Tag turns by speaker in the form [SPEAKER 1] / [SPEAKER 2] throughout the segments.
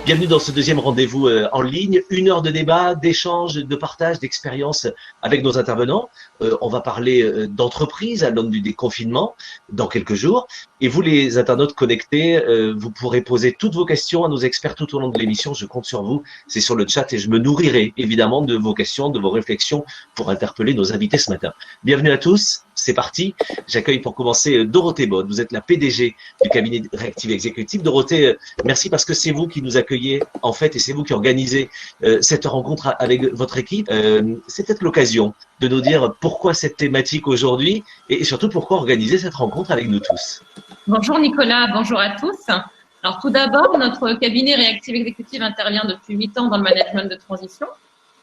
[SPEAKER 1] Bienvenue dans ce deuxième rendez-vous en ligne. 1 heure de débat, d'échange, de partage, d'expérience avec nos intervenants. On va parler d'entreprise à l'aune du déconfinement dans quelques jours. Et vous, les internautes connectés, vous pourrez poser toutes vos questions à nos experts tout au long de l'émission. Je compte sur vous. C'est sur le chat et je me nourrirai évidemment de vos questions, de vos réflexions pour interpeller nos invités ce matin. Bienvenue à tous. C'est parti. J'accueille pour commencer Dorothée Bode. Vous êtes la PDG du cabinet Réactive Exécutif. Dorothée, merci parce que c'est vous qui nous accueillez en fait et c'est vous qui organisez cette rencontre avec votre équipe. C'est peut-être l'occasion de nous dire pourquoi cette thématique aujourd'hui et surtout pourquoi organiser cette rencontre avec nous tous.
[SPEAKER 2] Bonjour Nicolas, bonjour à tous. Alors tout d'abord, notre cabinet Réactive Exécutive intervient depuis 8 ans dans le management de transition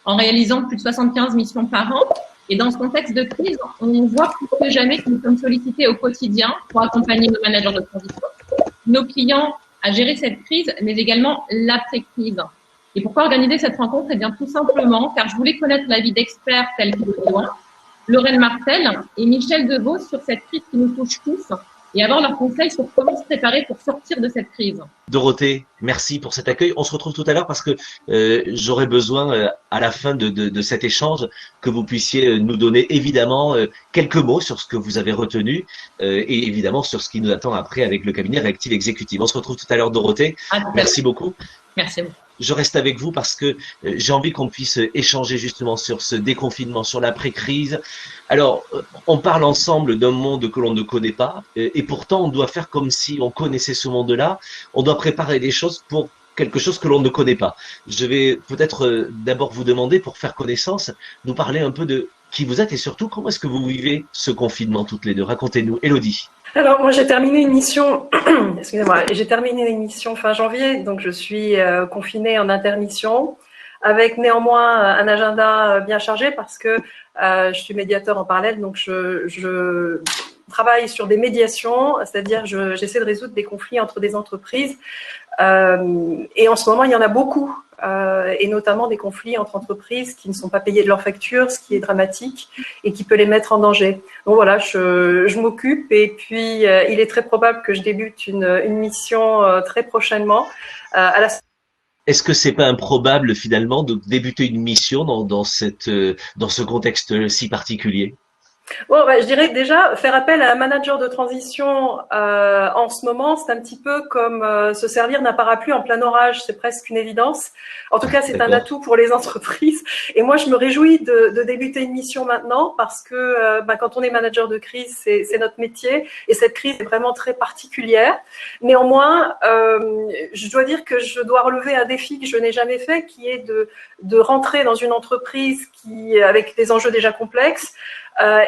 [SPEAKER 2] en réalisant plus de 75 missions par an. Et dans ce contexte de crise, on voit plus que jamais que nous sommes sollicités au quotidien pour accompagner nos managers de transition, nos clients à gérer cette crise, mais également l'après-crise. Et pourquoi organiser cette rencontre? Eh bien, tout simplement, car je voulais connaître l'avis d'experts tels que Lorraine Martel et Michel Devaux sur cette crise qui nous touche tous et avoir leurs conseils sur comment se préparer pour sortir de cette crise.
[SPEAKER 1] Dorothée, merci pour cet accueil. On se retrouve tout à l'heure parce que j'aurai besoin à la fin de cet échange que vous puissiez nous donner évidemment quelques mots sur ce que vous avez retenu et évidemment sur ce qui nous attend après avec le cabinet Réactive Exécutive. On se retrouve tout à l'heure, Dorothée. Merci beaucoup.
[SPEAKER 2] Merci à vous.
[SPEAKER 1] Je reste avec vous parce que j'ai envie qu'on puisse échanger justement sur ce déconfinement, sur l'après-crise. Alors, on parle ensemble d'un monde que l'on ne connaît pas et pourtant on doit faire comme si on connaissait ce monde-là. On doit préparer des choses pour quelque chose que l'on ne connaît pas. Je vais peut-être d'abord vous demander, pour faire connaissance, nous parler un peu de qui vous êtes et surtout comment est-ce que vous vivez ce confinement toutes les deux. Racontez-nous. Élodie.
[SPEAKER 3] Alors moi j'ai terminé une mission, excusez-moi, j'ai terminé une mission fin janvier, donc je suis confinée en intermission, avec néanmoins un agenda bien chargé parce que je suis médiateur en parallèle, donc je travaille sur des médiations, c'est-à-dire j'essaie de résoudre des conflits entre des entreprises, et en ce moment il y en a beaucoup. Et notamment des conflits entre entreprises qui ne sont pas payées de leurs factures, ce qui est dramatique et qui peut les mettre en danger. Donc voilà, je m'occupe et puis il est très probable que je débute une mission très prochainement.
[SPEAKER 1] Est-ce que c'est pas improbable finalement de débuter une mission dans ce contexte si particulier?
[SPEAKER 3] Bon, je dirais que déjà, faire appel à un manager de transition en ce moment, c'est un petit peu comme se servir d'un parapluie en plein orage, c'est presque une évidence. En tout cas, c'est un atout pour les entreprises. Et moi, je me réjouis de débuter une mission maintenant parce que quand on est manager de crise, c'est notre métier et cette crise est vraiment très particulière. Néanmoins, je dois dire que je dois relever un défi que je n'ai jamais fait, qui est de rentrer dans une entreprise avec des enjeux déjà complexes,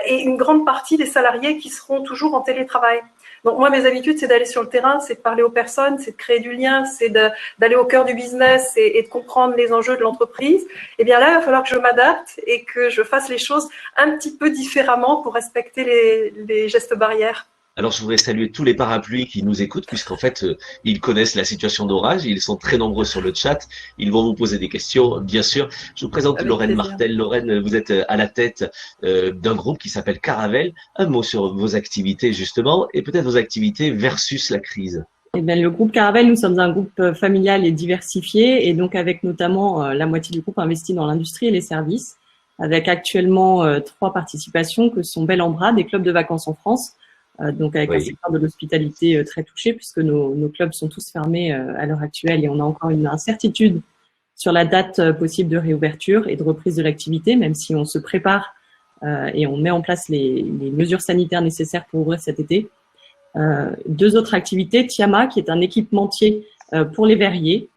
[SPEAKER 3] et une grande partie des salariés qui seront toujours en télétravail. Donc moi, mes habitudes, c'est d'aller sur le terrain, c'est de parler aux personnes, c'est de créer du lien, c'est d'aller au cœur du business et de comprendre les enjeux de l'entreprise. Et bien là, il va falloir que je m'adapte et que je fasse les choses un petit peu différemment pour respecter les gestes barrières.
[SPEAKER 1] Alors, je voudrais saluer tous les parapluies qui nous écoutent, puisqu'en fait, ils connaissent la situation d'orage. Ils sont très nombreux sur le chat. Ils vont vous poser des questions, bien sûr. Je vous présente Lorraine Martel. Lorraine, vous êtes à la tête d'un groupe qui s'appelle Caravelle. Un mot sur vos activités, justement, et peut-être vos activités versus la crise.
[SPEAKER 4] Eh bien, le groupe Caravelle, nous sommes un groupe familial et diversifié, et donc avec notamment la moitié du groupe investi dans l'industrie et les services, avec actuellement 3 participations que sont Bel en Bras, des clubs de vacances en France, donc avec un secteur de l'hospitalité très touché puisque nos clubs sont tous fermés à l'heure actuelle et on a encore une incertitude sur la date possible de réouverture et de reprise de l'activité, même si on se prépare et on met en place les mesures sanitaires nécessaires pour ouvrir cet été. 2 autres activités, Tiama qui est un équipementier pour les verriers,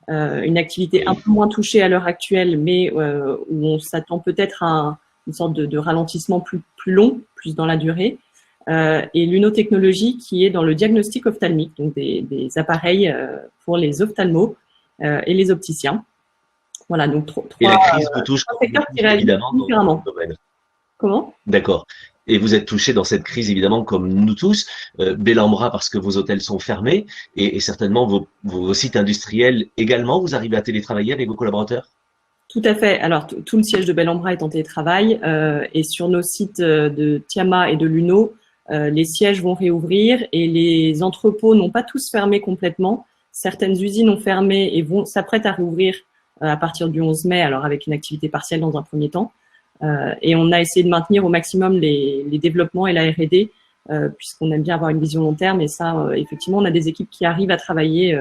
[SPEAKER 4] une activité un peu moins touchée à l'heure actuelle mais où on s'attend peut-être à une sorte de ralentissement plus long, plus dans la durée. Et Lunotechnologie qui est dans le diagnostic ophtalmique, donc des appareils pour les ophtalmos et les opticiens. Voilà, donc 3
[SPEAKER 1] et la crise vous touche évidemment
[SPEAKER 4] différemment. Dans le domaine. Comment?
[SPEAKER 1] D'accord. Et vous êtes touché dans cette crise évidemment comme nous tous, Bel en Bras parce que vos hôtels sont fermés et certainement vos sites industriels également. Vous arrivez à télétravailler avec vos collaborateurs?
[SPEAKER 4] Tout à fait. Alors, tout le siège de Bel en Bras est en télétravail et sur nos sites de Tiama et de Luno, les sièges vont réouvrir et les entrepôts n'ont pas tous fermé complètement. Certaines usines ont fermé et s'apprêtent à rouvrir à partir du 11 mai, alors avec une activité partielle dans un premier temps. Et on a essayé de maintenir au maximum les développements et la R&D, puisqu'on aime bien avoir une vision long terme. Et ça, effectivement, on a des équipes qui arrivent à travailler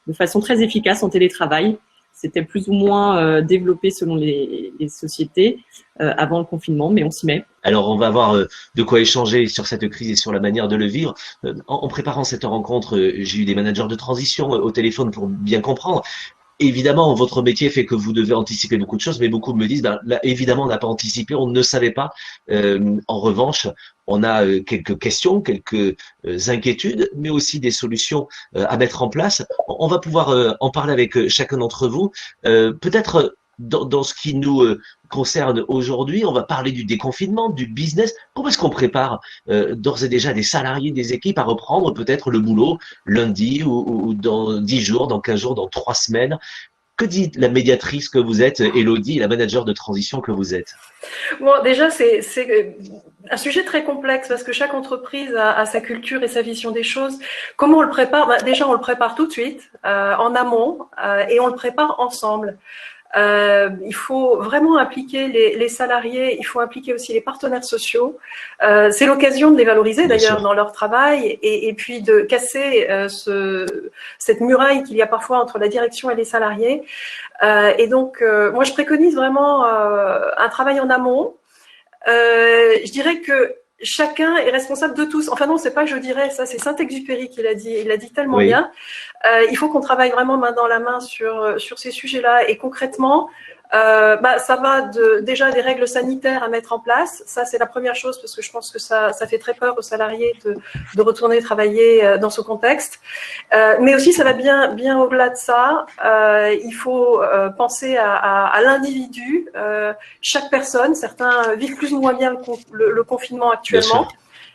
[SPEAKER 4] de façon très efficace en télétravail. C'était plus ou moins développé selon les sociétés avant le confinement, mais on s'y met.
[SPEAKER 1] Alors, on va avoir de quoi échanger sur cette crise et sur la manière de le vivre. En préparant cette rencontre, j'ai eu des managers de transition au téléphone pour bien comprendre. Évidemment, votre métier fait que vous devez anticiper beaucoup de choses, mais beaucoup me disent, là, évidemment, on n'a pas anticipé, on ne savait pas. En revanche, on a quelques questions, quelques inquiétudes, mais aussi des solutions à mettre en place. On va pouvoir en parler avec chacun d'entre vous. Peut-être dans ce qui nous concerne aujourd'hui, on va parler du déconfinement, du business. Comment est-ce qu'on prépare d'ores et déjà des salariés, des équipes à reprendre peut-être le boulot lundi ou dans 10 jours, dans 15 jours, dans 3 semaines? Que dit la médiatrice que vous êtes, Élodie, et la manager de transition que vous êtes?
[SPEAKER 3] Bon, déjà, c'est un sujet très complexe parce que chaque entreprise a sa culture et sa vision des choses. Comment on le prépare? Déjà, on le prépare tout de suite, en amont, et on le prépare ensemble. Il faut vraiment impliquer les salariés, il faut impliquer aussi les partenaires sociaux. C'est l'occasion de les valoriser d'ailleurs dans leur travail et puis de casser cette muraille qu'il y a parfois entre la direction et les salariés. Et donc, moi, je préconise vraiment un travail en amont. Je dirais que chacun est responsable de tous. Enfin non, c'est pas que je dirais ça, c'est Saint-Exupéry qui l'a dit. Il l'a dit tellement bien. Il faut qu'on travaille vraiment main dans la main sur ces sujets-là. Et concrètement, ça va déjà des règles sanitaires à mettre en place. Ça, c'est la première chose parce que je pense que ça fait très peur aux salariés de retourner travailler dans ce contexte. Mais aussi, ça va bien au-delà de ça. Il faut penser à l'individu. Chaque personne, certains vivent plus ou moins bien le confinement actuellement.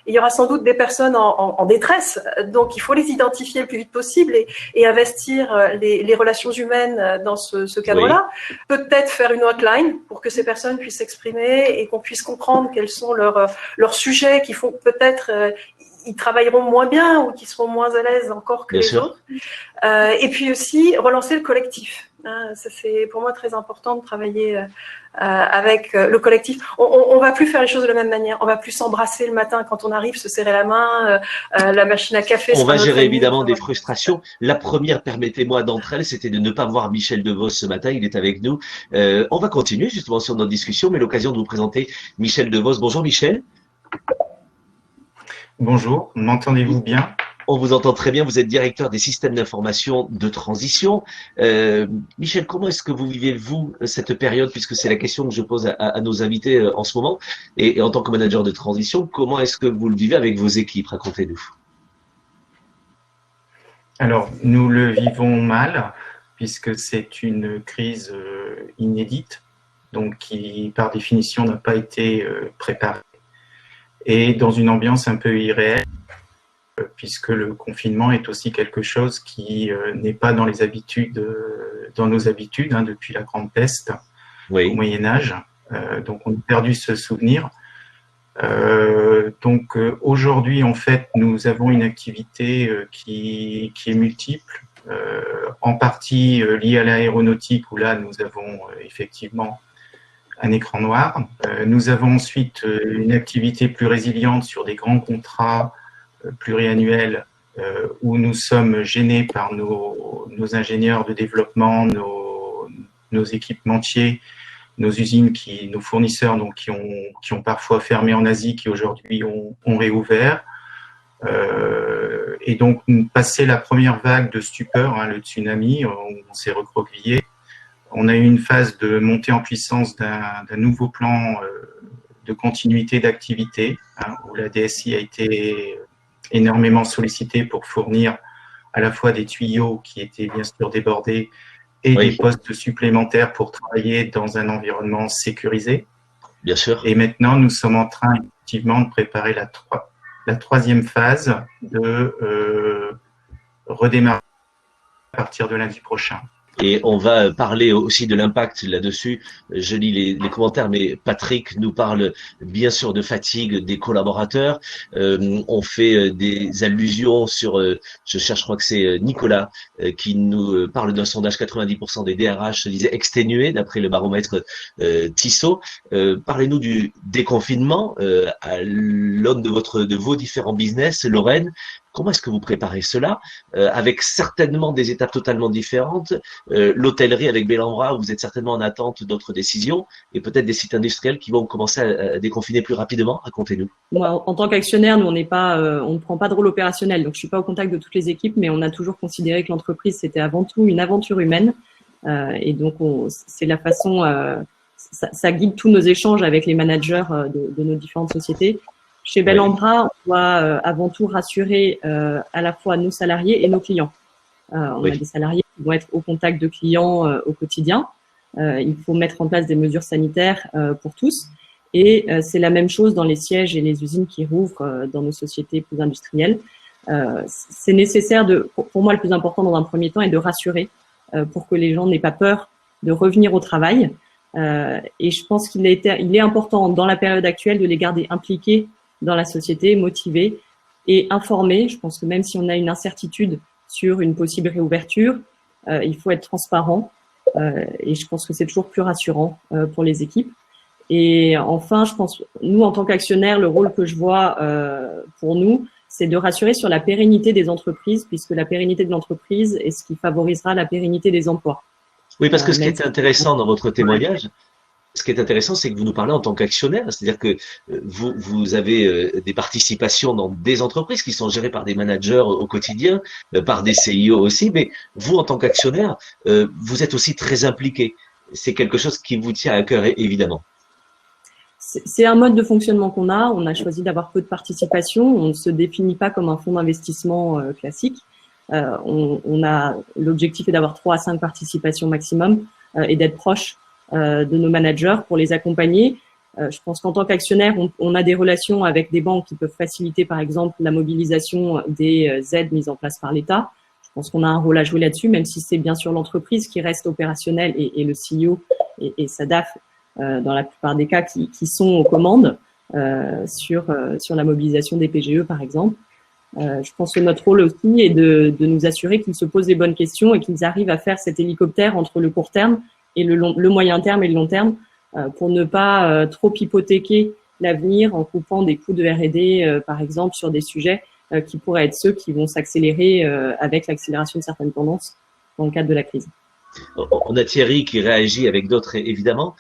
[SPEAKER 3] Il y aura sans doute des personnes en détresse, donc il faut les identifier le plus vite possible et investir les relations humaines dans ce cadre-là. Peut-être faire une hotline pour que ces personnes puissent s'exprimer et qu'on puisse comprendre quels sont leurs sujets qui font peut-être ils travailleront moins bien ou qui seront moins à l'aise encore que les autres. Et puis aussi relancer le collectif. Ça c'est pour moi très important de travailler avec le collectif. On va plus faire les choses de la même manière. On va plus s'embrasser le matin quand on arrive, se serrer la main, la machine à café.
[SPEAKER 1] On va gérer évidemment des frustrations. La première, permettez-moi d'entre elles, c'était de ne pas voir Michel Devos ce matin. Il est avec nous. On va continuer justement sur notre discussion, mais l'occasion de vous présenter Michel Devos. Bonjour Michel.
[SPEAKER 5] Bonjour, m'entendez-vous bien?
[SPEAKER 1] On vous entend très bien, vous êtes directeur des systèmes d'information de transition. Michel, comment est-ce que vous vivez, vous, cette période, puisque c'est la question que je pose à nos invités en ce moment, et en tant que manager de transition, comment est-ce que vous le vivez avec vos équipes? Racontez-nous.
[SPEAKER 5] Alors, nous le vivons mal, puisque c'est une crise inédite, donc qui, par définition, n'a pas été préparée, et dans une ambiance un peu irréelle, puisque le confinement est aussi quelque chose qui n'est pas dans les habitudes, dans nos habitudes depuis la Grande Peste au Moyen Âge. Donc on a perdu ce souvenir. Donc aujourd'hui en fait nous avons une activité qui est multiple, en partie liée à l'aéronautique où là nous avons effectivement un écran noir. Nous avons ensuite une activité plus résiliente sur des grands contrats pluriannuels où nous sommes gênés par nos ingénieurs de développement, nos équipementiers, nos usines, nos fournisseurs donc, qui ont parfois fermé en Asie, qui aujourd'hui ont réouvert. Et donc, passé la première vague de stupeur, le tsunami, on s'est recroquevillé. On a eu une phase de montée en puissance d'un nouveau plan de continuité d'activité, où la DSI a été énormément sollicitée pour fournir à la fois des tuyaux qui étaient bien sûr débordés et des postes supplémentaires pour travailler dans un environnement sécurisé.
[SPEAKER 1] Bien sûr.
[SPEAKER 5] Et maintenant, nous sommes en train effectivement de préparer la troisième phase de redémarrer à partir de lundi prochain.
[SPEAKER 1] Et on va parler aussi de l'impact là-dessus. Je lis les commentaires, mais Patrick nous parle bien sûr de fatigue des collaborateurs. On fait des allusions sur, je crois que c'est Nicolas qui nous parle d'un sondage, 90% des DRH se disaient exténués d'après le baromètre Tissot. Parlez-nous du déconfinement à l'aune de vos différents business, Lorraine. Comment est-ce que vous préparez cela avec certainement des étapes totalement différentes? L'hôtellerie avec Bellambra, vous êtes certainement en attente d'autres décisions et peut-être des sites industriels qui vont commencer à déconfiner plus rapidement. Racontez-nous.
[SPEAKER 4] Moi, en tant qu'actionnaire, nous on ne prend pas de rôle opérationnel, donc je suis pas au contact de toutes les équipes, mais on a toujours considéré que l'entreprise c'était avant tout une aventure humaine et donc c'est la façon, ça guide tous nos échanges avec les managers de nos différentes sociétés. Chez Bellambra, on doit avant tout rassurer à la fois nos salariés et nos clients. On a des salariés qui vont être au contact de clients au quotidien. Il faut mettre en place des mesures sanitaires pour tous. Et c'est la même chose dans les sièges et les usines qui rouvrent dans nos sociétés plus industrielles. C'est nécessaire pour moi, le plus important dans un premier temps est de rassurer pour que les gens n'aient pas peur de revenir au travail. Et je pense il est important dans la période actuelle de les garder impliqués dans la société, motivés et informés. Je pense que même si on a une incertitude sur une possible réouverture, il faut être transparent et je pense que c'est toujours plus rassurant pour les équipes. Et enfin, je pense, nous, en tant qu'actionnaires, le rôle que je vois pour nous, c'est de rassurer sur la pérennité des entreprises, puisque la pérennité de l'entreprise est ce qui favorisera la pérennité des emplois.
[SPEAKER 1] Oui, parce que ce qui est intéressant dans votre témoignage, ce qui est intéressant, c'est que vous nous parlez en tant qu'actionnaire, c'est-à-dire que vous avez des participations dans des entreprises qui sont gérées par des managers au quotidien, par des CIO aussi, mais vous, en tant qu'actionnaire, vous êtes aussi très impliqué. C'est quelque chose qui vous tient à cœur, évidemment.
[SPEAKER 4] C'est un mode de fonctionnement qu'on a. On a choisi d'avoir peu de participation. On ne se définit pas comme un fonds d'investissement classique. L'objectif est d'avoir 3 à 5 participations maximum et d'être proche de nos managers pour les accompagner. Je pense qu'en tant qu'actionnaire, on a des relations avec des banques qui peuvent faciliter, par exemple, la mobilisation des aides mises en place par l'État. Je pense qu'on a un rôle à jouer là-dessus, même si c'est bien sûr l'entreprise qui reste opérationnelle et le CEO et sa DAF, dans la plupart des cas, qui sont aux commandes sur la mobilisation des PGE, par exemple. Je pense que notre rôle aussi est de nous assurer qu'ils se posent les bonnes questions et qu'ils arrivent à faire cet hélicoptère entre le court terme et le moyen terme et le long terme pour ne pas trop hypothéquer l'avenir en coupant des coûts de R&D, par exemple, sur des sujets qui pourraient être ceux qui vont s'accélérer avec l'accélération de certaines tendances dans le cadre de la crise.
[SPEAKER 1] On a Thierry qui réagit avec d'autres, évidemment.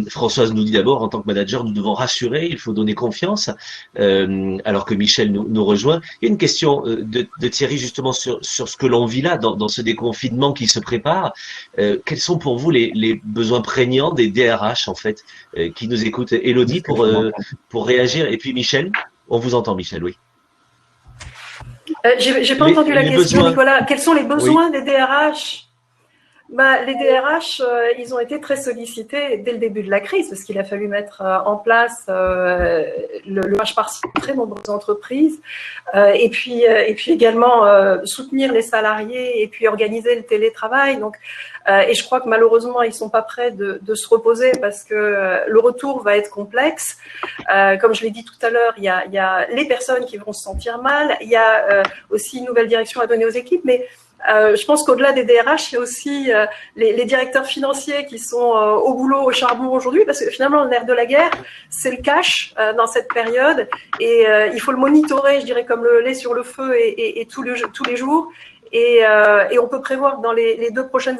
[SPEAKER 1] Françoise nous dit d'abord, en tant que manager, nous devons rassurer, il faut donner confiance, alors que Michel nous rejoint. Il y a une question de Thierry justement sur ce que l'on vit là, dans ce déconfinement qui se prépare. Quels sont pour vous les besoins prégnants des DRH, en fait, qui nous écoutent? Élodie, pour réagir. Et puis Michel, on vous entend, Michel, oui.
[SPEAKER 3] J'ai pas entendu la question,
[SPEAKER 1] besoins.
[SPEAKER 3] Nicolas. Quels sont les besoins des DRH? Les DRH, ils ont été très sollicités dès le début de la crise parce qu'il a fallu mettre en place le chômage partiel de très nombreuses entreprises et puis également soutenir les salariés et puis organiser le télétravail. Donc, et je crois que malheureusement, ils sont pas prêts de se reposer parce que le retour va être complexe. Comme je l'ai dit tout à l'heure, il y a les personnes qui vont se sentir mal. Il y a aussi une nouvelle direction à donner aux équipes, mais je pense qu'au-delà des DRH, il y a aussi les directeurs financiers qui sont au boulot, au charbon aujourd'hui, parce que finalement, le nerf de la guerre, c'est le cash dans cette période, et il faut le monitorer, je dirais, comme le lait sur le feu, et tous les jours. Et on peut prévoir que dans les 2 prochaines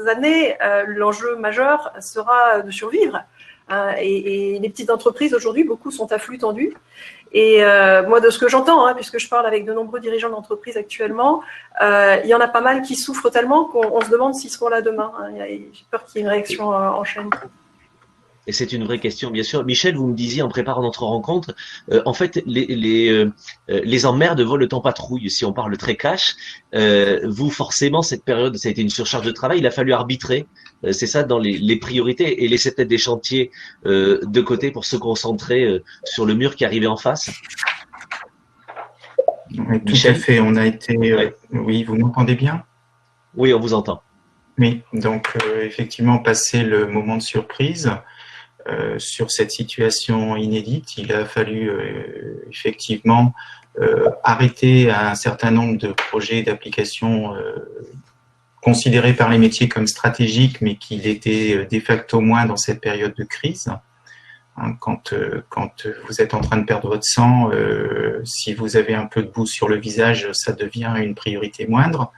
[SPEAKER 3] années, l'enjeu majeur sera de survivre. Et les petites entreprises aujourd'hui, beaucoup sont à flux tendu. Et moi, de ce que j'entends, puisque je parle avec de nombreux dirigeants d'entreprise actuellement, il y en a pas mal qui souffrent tellement qu'on se demande s'ils seront là demain. J'ai peur qu'il y ait une réaction en chaîne.
[SPEAKER 1] Et c'est une vraie question, bien sûr. Michel, vous me disiez en préparant notre rencontre, en fait, les emmerdes volent en patrouille, si on parle très cash. Vous, forcément, cette période, ça a été une surcharge de travail. Il a fallu arbitrer, c'est ça, dans les priorités et laisser peut-être des chantiers de côté pour se concentrer sur le mur qui arrivait en face.
[SPEAKER 5] Oui, tout à fait. On a été. Oui, vous m'entendez bien?
[SPEAKER 1] Oui, on vous entend.
[SPEAKER 5] Oui, donc effectivement, passé le moment de surprise sur cette situation inédite, il a fallu effectivement arrêter un certain nombre de projets d'applications considérés par les métiers comme stratégiques, mais qui l'étaient de facto moins dans cette période de crise. Hein, quand vous êtes en train de perdre votre sang, si vous avez un peu de boue sur le visage, ça devient une priorité moindre.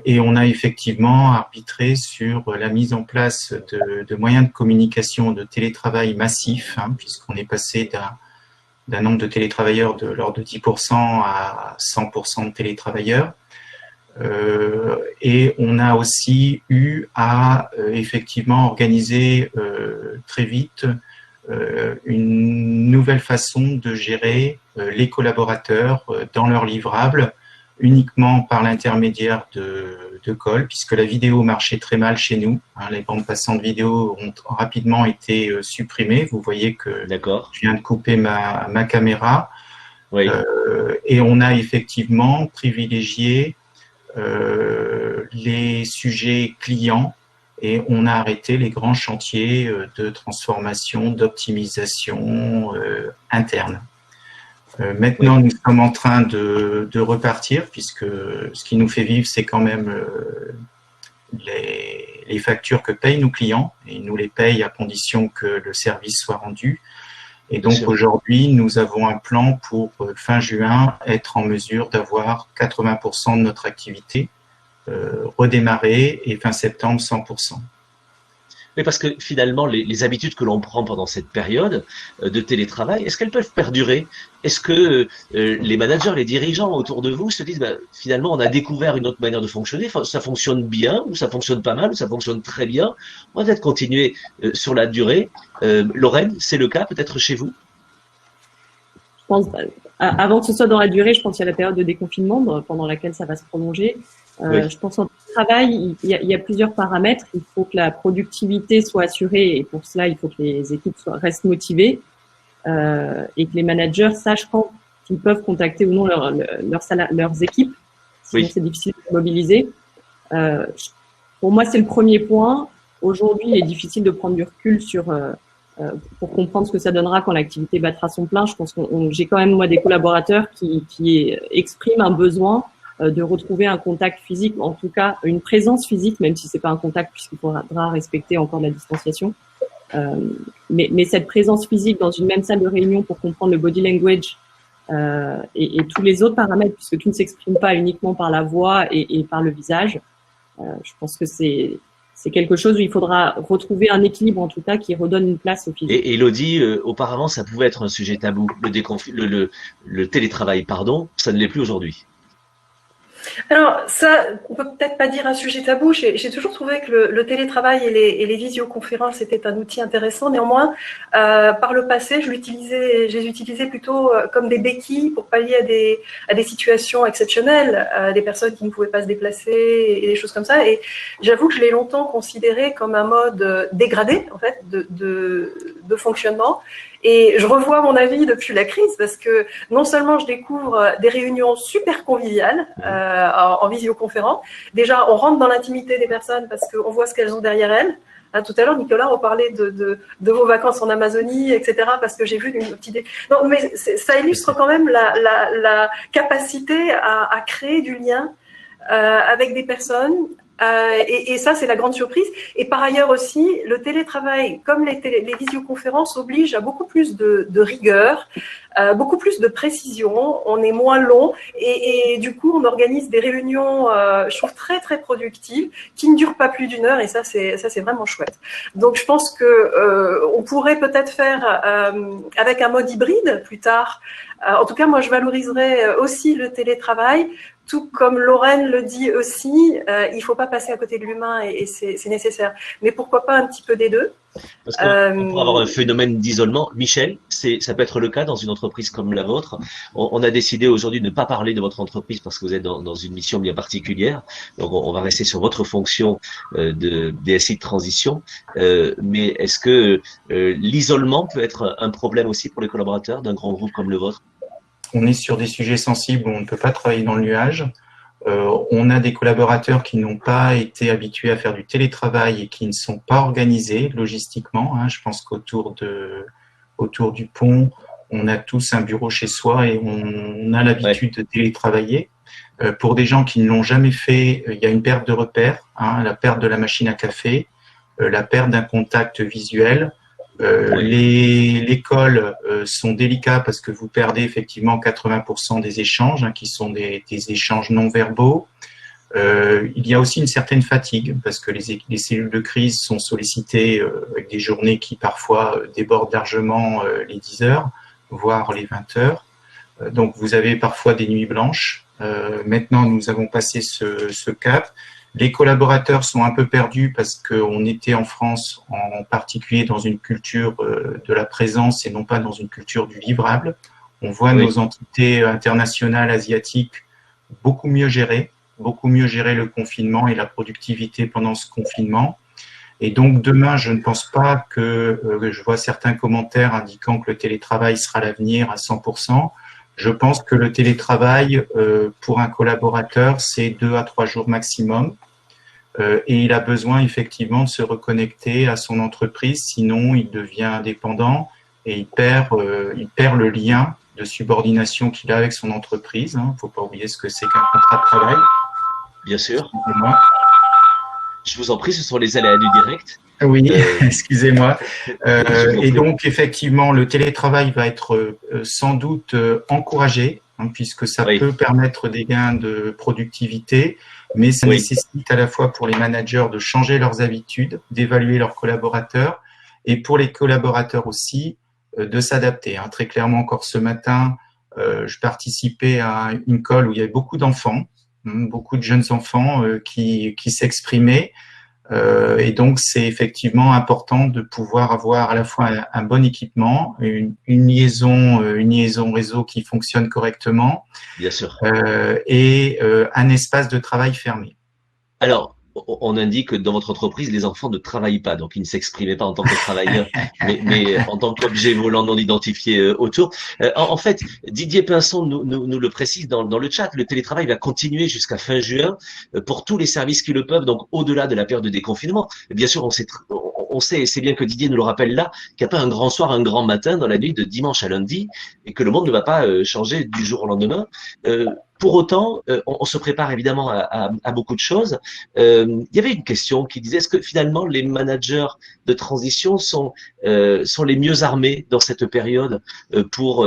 [SPEAKER 5] Et on a effectivement arbitré sur la mise en place de moyens de communication de télétravail massif, hein, puisqu'on est passé d'un nombre de télétravailleurs de l'ordre de 10% à 100% de télétravailleurs. Et on a aussi eu à effectivement organiser très vite une nouvelle façon de gérer les collaborateurs dans leurs livrables, uniquement par l'intermédiaire de calls, puisque la vidéo marchait très mal chez nous. Hein, les bandes passantes vidéo ont rapidement été supprimées. Vous voyez que je viens de couper ma caméra.
[SPEAKER 1] Oui.
[SPEAKER 5] Et on a effectivement privilégié les sujets clients et on a arrêté les grands chantiers de transformation, d'optimisation interne. Maintenant, nous sommes en train de repartir, puisque ce qui nous fait vivre, c'est quand même les factures que payent nos clients, et ils nous les payent à condition que le service soit rendu. Et donc aujourd'hui, nous avons un plan pour fin juin être en mesure d'avoir 80% de notre activité redémarrer et fin septembre 100%.
[SPEAKER 1] Mais parce que finalement, les habitudes que l'on prend pendant cette période de télétravail, est-ce qu'elles peuvent perdurer? Est-ce que les managers, les dirigeants autour de vous se disent finalement, on a découvert une autre manière de fonctionner, ça fonctionne bien, ou ça fonctionne pas mal, ou ça fonctionne très bien, on va peut-être continuer sur la durée. Lorraine, c'est le cas peut-être chez vous?
[SPEAKER 4] Je pense, avant que ce soit dans la durée, je pense qu'il y a la période de déconfinement pendant laquelle ça va se prolonger. Je pense en travail, il y a plusieurs paramètres. Il faut que la productivité soit assurée et pour cela, il faut que les équipes restent motivées et que les managers sachent quand ils peuvent contacter ou non leurs équipes. Sinon, c'est difficile de mobiliser. Pour moi, c'est le premier point. Aujourd'hui, il est difficile de prendre du recul pour comprendre ce que ça donnera quand l'activité battra son plein. Je pense que j'ai quand même moi des collaborateurs qui expriment un besoin de retrouver un contact physique, en tout cas une présence physique, même si c'est pas un contact puisqu'il faudra respecter encore la distanciation. Mais cette présence physique dans une même salle de réunion pour comprendre le body language et tous les autres paramètres, puisque tout ne s'exprime pas uniquement par la voix et par le visage. Je pense que c'est quelque chose où il faudra retrouver un équilibre, en tout cas, qui redonne une place au physique.
[SPEAKER 1] Et Elodie, auparavant, ça pouvait être un sujet tabou. Le télétravail, pardon, ça ne l'est plus aujourd'hui.
[SPEAKER 3] Alors ça, on peut peut-être pas dire un sujet tabou. J'ai toujours trouvé que le télétravail et les visioconférences étaient un outil intéressant. Néanmoins, par le passé, je les utilisais plutôt comme des béquilles pour pallier à des situations exceptionnelles, des personnes qui ne pouvaient pas se déplacer et des choses comme ça. Et j'avoue que je l'ai longtemps considéré comme un mode dégradé en fait de fonctionnement. Et je revois mon avis depuis la crise parce que non seulement je découvre des réunions super conviviales en visioconférence. Déjà, on rentre dans l'intimité des personnes parce qu'on voit ce qu'elles ont derrière elles. Tout à l'heure, Nicolas, on parlait de vos vacances en Amazonie, etc. Parce que j'ai vu une petite idée. Non, mais ça illustre quand même la capacité à créer du lien avec des personnes. Et ça, c'est la grande surprise. Et par ailleurs aussi, le télétravail, comme les visioconférences, oblige à beaucoup plus de rigueur, beaucoup plus de précision. On est moins long et du coup, on organise des réunions, je trouve très très productives, qui ne durent pas plus d'1 heure. Et ça, c'est vraiment chouette. Donc, je pense que on pourrait peut-être faire avec un mode hybride plus tard. En tout cas, moi, je valoriserais aussi le télétravail. Tout comme Lorraine le dit aussi, il faut pas passer à côté de l'humain et c'est nécessaire. Mais pourquoi pas un petit peu des deux?
[SPEAKER 1] Parce qu'on pourrait avoir un phénomène d'isolement. Michel, ça peut être le cas dans une entreprise comme la vôtre. On a décidé aujourd'hui de ne pas parler de votre entreprise parce que vous êtes dans une mission bien particulière. Donc, on va rester sur votre fonction de DSI de transition. Mais est-ce que l'isolement peut être un problème aussi pour les collaborateurs d'un grand groupe comme le vôtre?
[SPEAKER 5] On est sur des sujets sensibles où on ne peut pas travailler dans le nuage. On a des collaborateurs qui n'ont pas été habitués à faire du télétravail et qui ne sont pas organisés logistiquement. Je pense qu'autour du pont, on a tous un bureau chez soi et on a l'habitude de télétravailler. Pour des gens qui ne l'ont jamais fait, il y a une perte de repères, la perte de la machine à café, la perte d'un contact visuel. Les calls sont délicats parce que vous perdez effectivement 80% des échanges, qui sont des échanges non verbaux. Il y a aussi une certaine fatigue parce que les cellules de crise sont sollicitées avec des journées qui parfois débordent largement les 10 heures, voire les 20 heures. Donc vous avez parfois des nuits blanches. Maintenant, nous avons passé ce cap. Les collaborateurs sont un peu perdus parce qu'on était en France, en particulier dans une culture de la présence et non pas dans une culture du livrable. On voit nos entités internationales, asiatiques, beaucoup mieux gérer le confinement et la productivité pendant ce confinement. Et donc demain, je ne pense pas que je vois certains commentaires indiquant que le télétravail sera l'avenir à 100%. Je pense que le télétravail, pour un collaborateur, c'est 2 à 3 jours maximum. Et il a besoin effectivement de se reconnecter à son entreprise, sinon il devient indépendant et il perd le lien de subordination qu'il a avec son entreprise. Il ne faut pas oublier ce que c'est qu'un contrat de travail.
[SPEAKER 1] Bien sûr. Je vous en prie, ce sont les aléas du direct.
[SPEAKER 5] Oui, excusez-moi. Et donc, effectivement, le télétravail va être sans doute encouragé, puisque ça peut permettre des gains de productivité, mais ça nécessite à la fois pour les managers de changer leurs habitudes, d'évaluer leurs collaborateurs, et pour les collaborateurs aussi de s'adapter. Très clairement, encore ce matin, je participais à une call où il y avait beaucoup d'enfants, beaucoup de jeunes enfants qui s'exprimaient. Et donc, c'est effectivement important de pouvoir avoir à la fois un bon équipement, une liaison réseau qui fonctionne correctement,
[SPEAKER 1] bien sûr,
[SPEAKER 5] et un espace de travail fermé.
[SPEAKER 1] Alors, on indique que dans votre entreprise, les enfants ne travaillent pas, donc ils ne s'exprimaient pas en tant que travailleurs, mais en tant qu'objet volant non identifié autour. En fait, Didier Pinson nous le précise dans le chat, le télétravail va continuer jusqu'à fin juin pour tous les services qui le peuvent, donc au-delà de la période de déconfinement. Bien sûr, on sait, et c'est bien que Didier nous le rappelle là, qu'il n'y a pas un grand soir, un grand matin dans la nuit de dimanche à lundi, et que le monde ne va pas changer du jour au lendemain. Pour autant, on se prépare évidemment à beaucoup de choses. Il y avait une question qui disait, est-ce que finalement les managers de transition sont les mieux armés dans cette période pour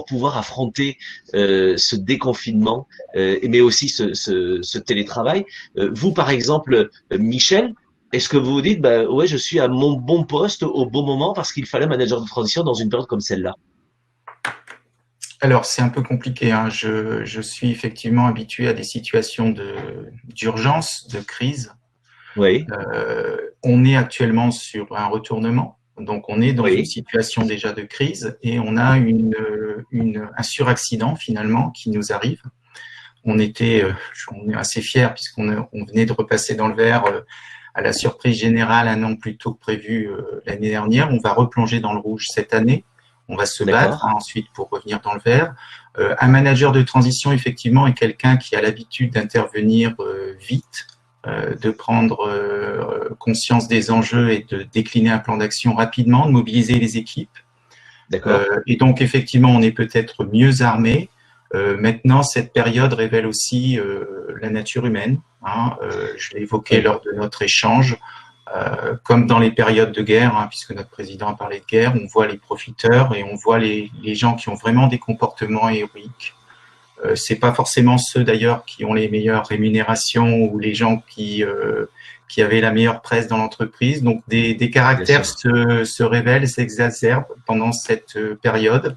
[SPEAKER 1] pouvoir affronter ce déconfinement, mais aussi ce télétravail. Vous, par exemple, Michel, est-ce que vous vous dites, ouais, je suis à mon bon poste au bon moment parce qu'il fallait un manager de transition dans une période comme celle-là?
[SPEAKER 5] Alors, c'est un peu compliqué. Je suis effectivement habitué à des situations d'urgence, de crise.
[SPEAKER 1] Oui.
[SPEAKER 5] On est actuellement sur un retournement. Donc, on est dans une situation déjà de crise et on a un suraccident finalement qui nous arrive. On est assez fiers puisqu'on venait de repasser dans le vert à la surprise générale un an plus tôt que prévu l'année dernière. On va replonger dans le rouge cette année. On va se battre ensuite pour revenir dans le vert. Un manager de transition, effectivement, est quelqu'un qui a l'habitude d'intervenir vite, de prendre conscience des enjeux et de décliner un plan d'action rapidement, de mobiliser les équipes. Et donc, effectivement, on est peut-être mieux armé. Maintenant, cette période révèle aussi la nature humaine. Je l'ai évoqué lors de notre échange. Comme dans les périodes de guerre, puisque notre président a parlé de guerre, on voit les profiteurs et on voit les gens qui ont vraiment des comportements héroïques. C'est pas forcément ceux d'ailleurs qui ont les meilleures rémunérations ou les gens qui avaient la meilleure presse dans l'entreprise. Donc des caractères se révèlent, s'exacerbent pendant cette période.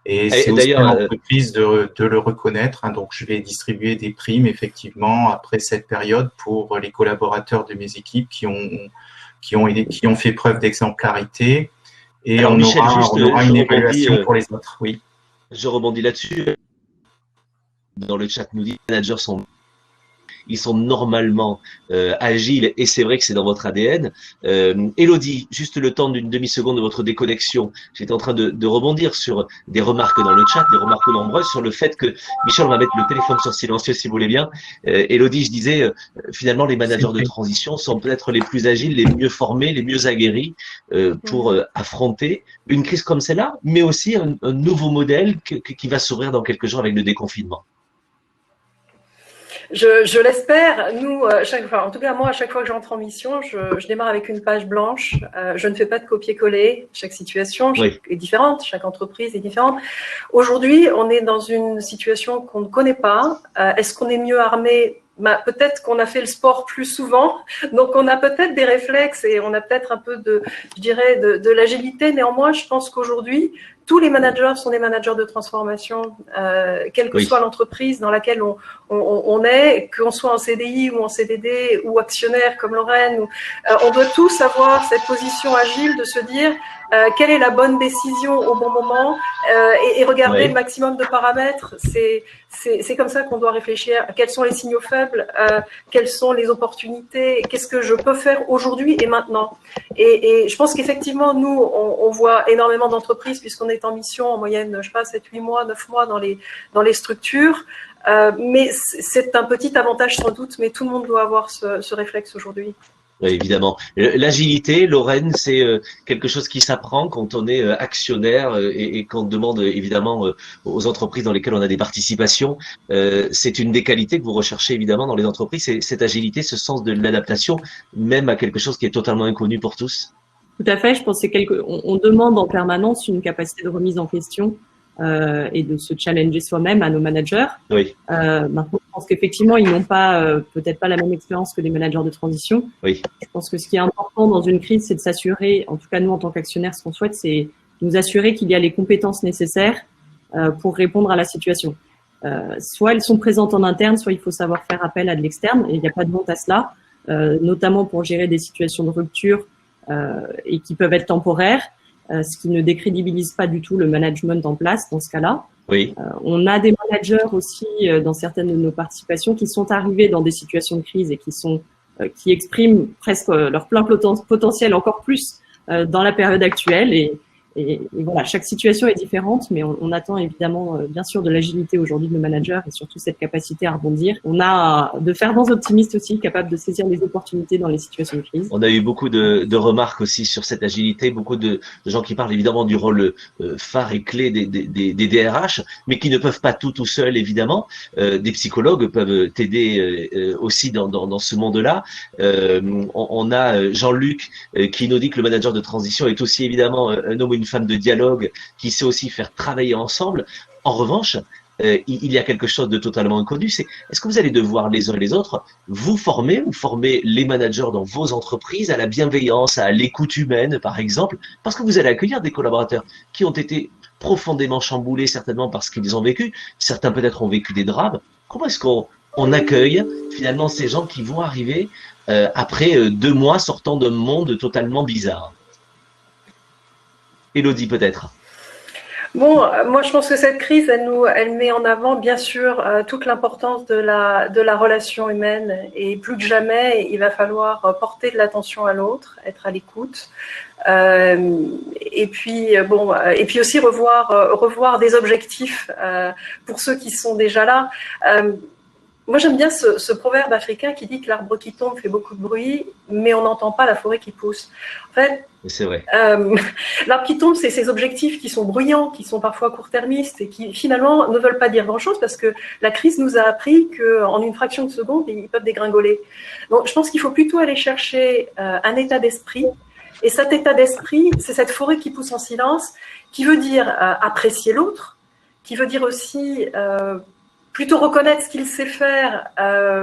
[SPEAKER 5] Et c'est aussi à l'entreprise de le reconnaître. Donc, je vais distribuer des primes, effectivement, après cette période pour les collaborateurs de mes équipes qui ont fait preuve d'exemplarité. Et alors, Michel, on aura une évaluation pour les autres. Oui.
[SPEAKER 1] Je rebondis là-dessus. Dans le chat, nous dit les managers sont. ils sont normalement agiles, et c'est vrai que c'est dans votre ADN. Élodie, juste le temps d'une demi-seconde de votre déconnexion. J'étais en train de rebondir sur des remarques dans le chat, des remarques nombreuses sur le fait que, Michel, on va mettre le téléphone sur silencieux si vous voulez bien. Élodie, je disais, finalement, les managers de transition sont peut-être les plus agiles, les mieux formés, les mieux aguerris pour affronter une crise comme celle-là, mais aussi un nouveau modèle qui va s'ouvrir dans quelques jours avec le déconfinement.
[SPEAKER 3] Je l'espère. Nous, en tout cas, moi, à chaque fois que j'entre en mission, je démarre avec une page blanche. Je ne fais pas de copier-coller. Chaque situation est différente. Chaque entreprise est différente. Aujourd'hui, on est dans une situation qu'on ne connaît pas. Est-ce qu'on est mieux armé? Peut-être qu'on a fait le sport plus souvent, donc on a peut-être des réflexes et on a peut-être un peu de l'agilité. Néanmoins, je pense qu'aujourd'hui, tous les managers sont des managers de transformation, quelle que soit l'entreprise dans laquelle on est, qu'on soit en CDI ou en CDD ou actionnaire comme Lorraine. On doit tous avoir cette position agile de se dire quelle est la bonne décision au bon moment et regarder le maximum de paramètres. C'est comme ça qu'on doit réfléchir. Quels sont les signaux faibles, quelles sont les opportunités, qu'est-ce que je peux faire aujourd'hui et maintenant. Et je pense qu'effectivement, nous, on voit énormément d'entreprises puisqu'on est en mission en moyenne, je sais pas, 7, 8 mois, 9 mois dans les structures. Mais c'est un petit avantage sans doute, mais tout le monde doit avoir ce réflexe aujourd'hui.
[SPEAKER 1] Oui, évidemment. L'agilité, Lorraine, c'est quelque chose qui s'apprend quand on est actionnaire et qu'on demande évidemment aux entreprises dans lesquelles on a des participations. C'est une des qualités que vous recherchez évidemment dans les entreprises, c'est cette agilité, ce sens de l'adaptation, même à quelque chose qui est totalement inconnu pour tous.
[SPEAKER 4] Tout à fait. Je pense que on demande en permanence une capacité de remise en question et de se challenger soi-même à nos managers.
[SPEAKER 1] Oui.
[SPEAKER 4] Maintenant, je pense qu'effectivement, ils n'ont pas peut-être pas la même expérience que les managers de transition.
[SPEAKER 1] Oui.
[SPEAKER 4] Je pense que ce qui est important dans une crise, c'est de s'assurer, en tout cas nous en tant qu'actionnaires, ce qu'on souhaite, c'est nous assurer qu'il y a les compétences nécessaires pour répondre à la situation. Soit elles sont présentes en interne, soit il faut savoir faire appel à de l'externe, et il n'y a pas de honte à cela, notamment pour gérer des situations de rupture et qui peuvent être temporaires. Ce qui ne décrédibilise pas du tout le management en place dans ce cas-là.
[SPEAKER 1] Oui.
[SPEAKER 4] On a des managers aussi dans certaines de nos participations qui sont arrivés dans des situations de crise et qui expriment presque leur plein potentiel encore plus dans la période actuelle. Et voilà, chaque situation est différente, mais on attend évidemment, bien sûr, de l'agilité aujourd'hui de nos managers et surtout cette capacité à rebondir. On a de fervents optimistes aussi, capables de saisir les opportunités dans les situations de crise.
[SPEAKER 1] On a eu beaucoup de remarques aussi sur cette agilité, beaucoup de gens qui parlent évidemment du rôle phare et clé des DRH, mais qui ne peuvent pas tout seuls évidemment. Des psychologues peuvent t'aider aussi dans ce monde-là. On a Jean-Luc qui nous dit que le manager de transition est aussi évidemment un homme ou une femme de dialogue qui sait aussi faire travailler ensemble. En revanche, il y a quelque chose de totalement inconnu, c'est est-ce que vous allez devoir les uns et les autres vous former les managers dans vos entreprises à la bienveillance, à l'écoute humaine par exemple, parce que vous allez accueillir des collaborateurs qui ont été profondément chamboulés certainement parce qu'ils ont vécu, certains peut-être ont vécu des drames. Comment est-ce qu'on accueille finalement ces gens qui vont arriver après 2 mois sortant d'un monde totalement bizarre? Élodie peut-être.
[SPEAKER 3] Bon, moi je pense que cette crise, elle met en avant bien sûr toute l'importance de la relation humaine et plus que jamais, il va falloir porter de l'attention à l'autre, être à l'écoute. Et puis aussi revoir des objectifs pour ceux qui sont déjà là. Moi, j'aime bien ce proverbe africain qui dit que l'arbre qui tombe fait beaucoup de bruit, mais on n'entend pas la forêt qui pousse. En fait,
[SPEAKER 1] c'est vrai.
[SPEAKER 3] L'arbre qui tombe, c'est ces objectifs qui sont bruyants, qui sont parfois court-termistes et qui finalement ne veulent pas dire grand-chose parce que la crise nous a appris qu'en une fraction de seconde, ils peuvent dégringoler. Donc, je pense qu'il faut plutôt aller chercher un état d'esprit. Et cet état d'esprit, c'est cette forêt qui pousse en silence, qui veut dire apprécier l'autre, qui veut dire aussi plutôt reconnaître ce qu'il sait faire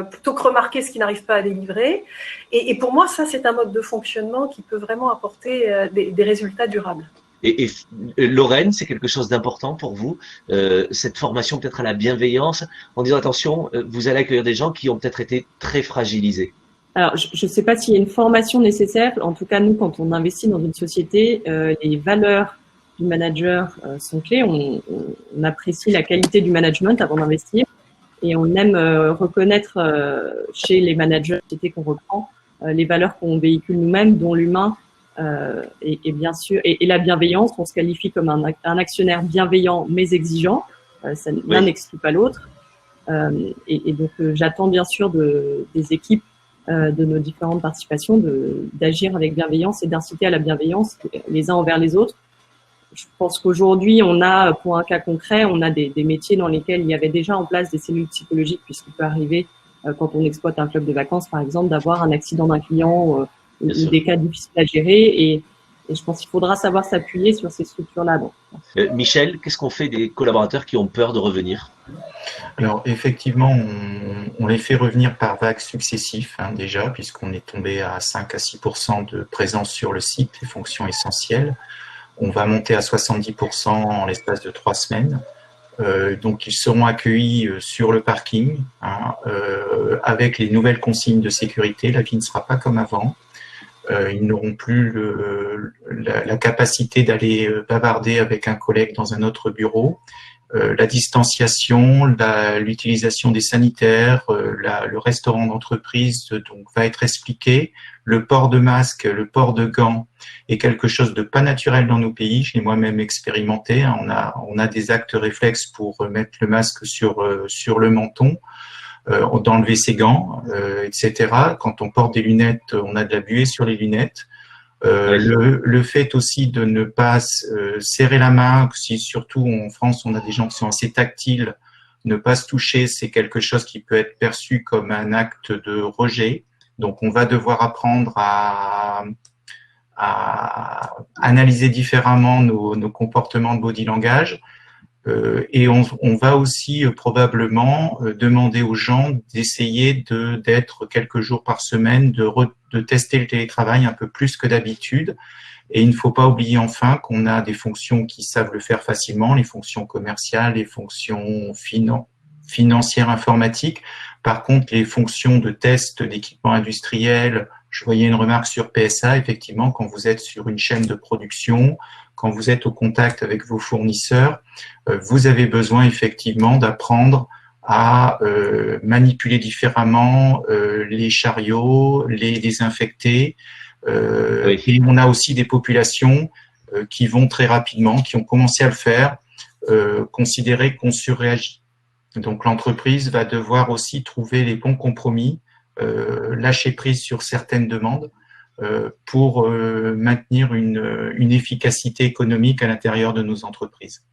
[SPEAKER 3] plutôt que remarquer ce qu'il n'arrive pas à délivrer. Et pour moi, ça, c'est un mode de fonctionnement qui peut vraiment apporter des résultats durables.
[SPEAKER 1] Et Lorraine, c'est quelque chose d'important pour vous, cette formation peut-être à la bienveillance, en disant attention, vous allez accueillir des gens qui ont peut-être été très fragilisés.
[SPEAKER 4] Alors, je ne sais pas s'il y a une formation nécessaire. En tout cas, nous, quand on investit dans une société, les valeurs du manager sont clés. On apprécie la qualité du management avant d'investir. et on aime reconnaître chez les managers qu'on reprend les valeurs qu'on véhicule nous-mêmes, dont l'humain et bien sûr et la bienveillance. On se qualifie comme un actionnaire bienveillant mais exigeant. L'un n'exclut pas l'autre. Et donc j'attends bien sûr des équipes de nos différentes participations d'agir avec bienveillance et d'inciter à la bienveillance les uns envers les autres. Je pense qu'aujourd'hui, on a, pour un cas concret, on a des métiers dans lesquels il y avait déjà en place des cellules psychologiques, puisqu'il peut arriver, quand on exploite un club de vacances, par exemple, d'avoir un accident d'un client ou des cas difficiles à gérer. Et je pense qu'il faudra savoir s'appuyer sur ces structures-là.
[SPEAKER 1] Michel, qu'est-ce qu'on fait des collaborateurs qui ont peur de revenir?
[SPEAKER 5] Alors, effectivement, on les fait revenir par vagues successives, déjà, puisqu'on est tombé à 5 à 6% de présence sur le site, les fonctions essentielles. On va monter à 70% en l'espace de 3 semaines. Donc, ils seront accueillis sur le parking avec les nouvelles consignes de sécurité. La vie ne sera pas comme avant. Ils n'auront plus la capacité d'aller bavarder avec un collègue dans un autre bureau. La distanciation, l'utilisation des sanitaires, le restaurant d'entreprise donc va être expliqué. Le port de masque, le port de gants est quelque chose de pas naturel dans nos pays. Je l'ai moi-même expérimenté. On a des actes réflexes pour mettre le masque sur le menton, d'enlever ses gants, etc. Quand on porte des lunettes, on a de la buée sur les lunettes. Le fait aussi de ne pas serrer la main, si surtout en France on a des gens qui sont assez tactiles, ne pas se toucher, c'est quelque chose qui peut être perçu comme un acte de rejet. Donc on va devoir apprendre à analyser différemment nos comportements de body language. Et on va aussi probablement demander aux gens d'essayer d'être quelques jours par semaine, de tester le télétravail un peu plus que d'habitude. Et il ne faut pas oublier enfin qu'on a des fonctions qui savent le faire facilement, les fonctions commerciales, les fonctions financières, informatiques. Par contre, les fonctions de test d'équipement industriel, je voyais une remarque sur PSA, effectivement, quand vous êtes sur une chaîne de production, quand vous êtes au contact avec vos fournisseurs, vous avez besoin effectivement d'apprendre à manipuler différemment les chariots, les désinfecter. Et on a aussi des populations qui vont très rapidement, qui ont commencé à le faire, considérer qu'on surréagit. Donc l'entreprise va devoir aussi trouver les bons compromis, lâcher prise sur certaines demandes pour maintenir une efficacité économique à l'intérieur de nos entreprises.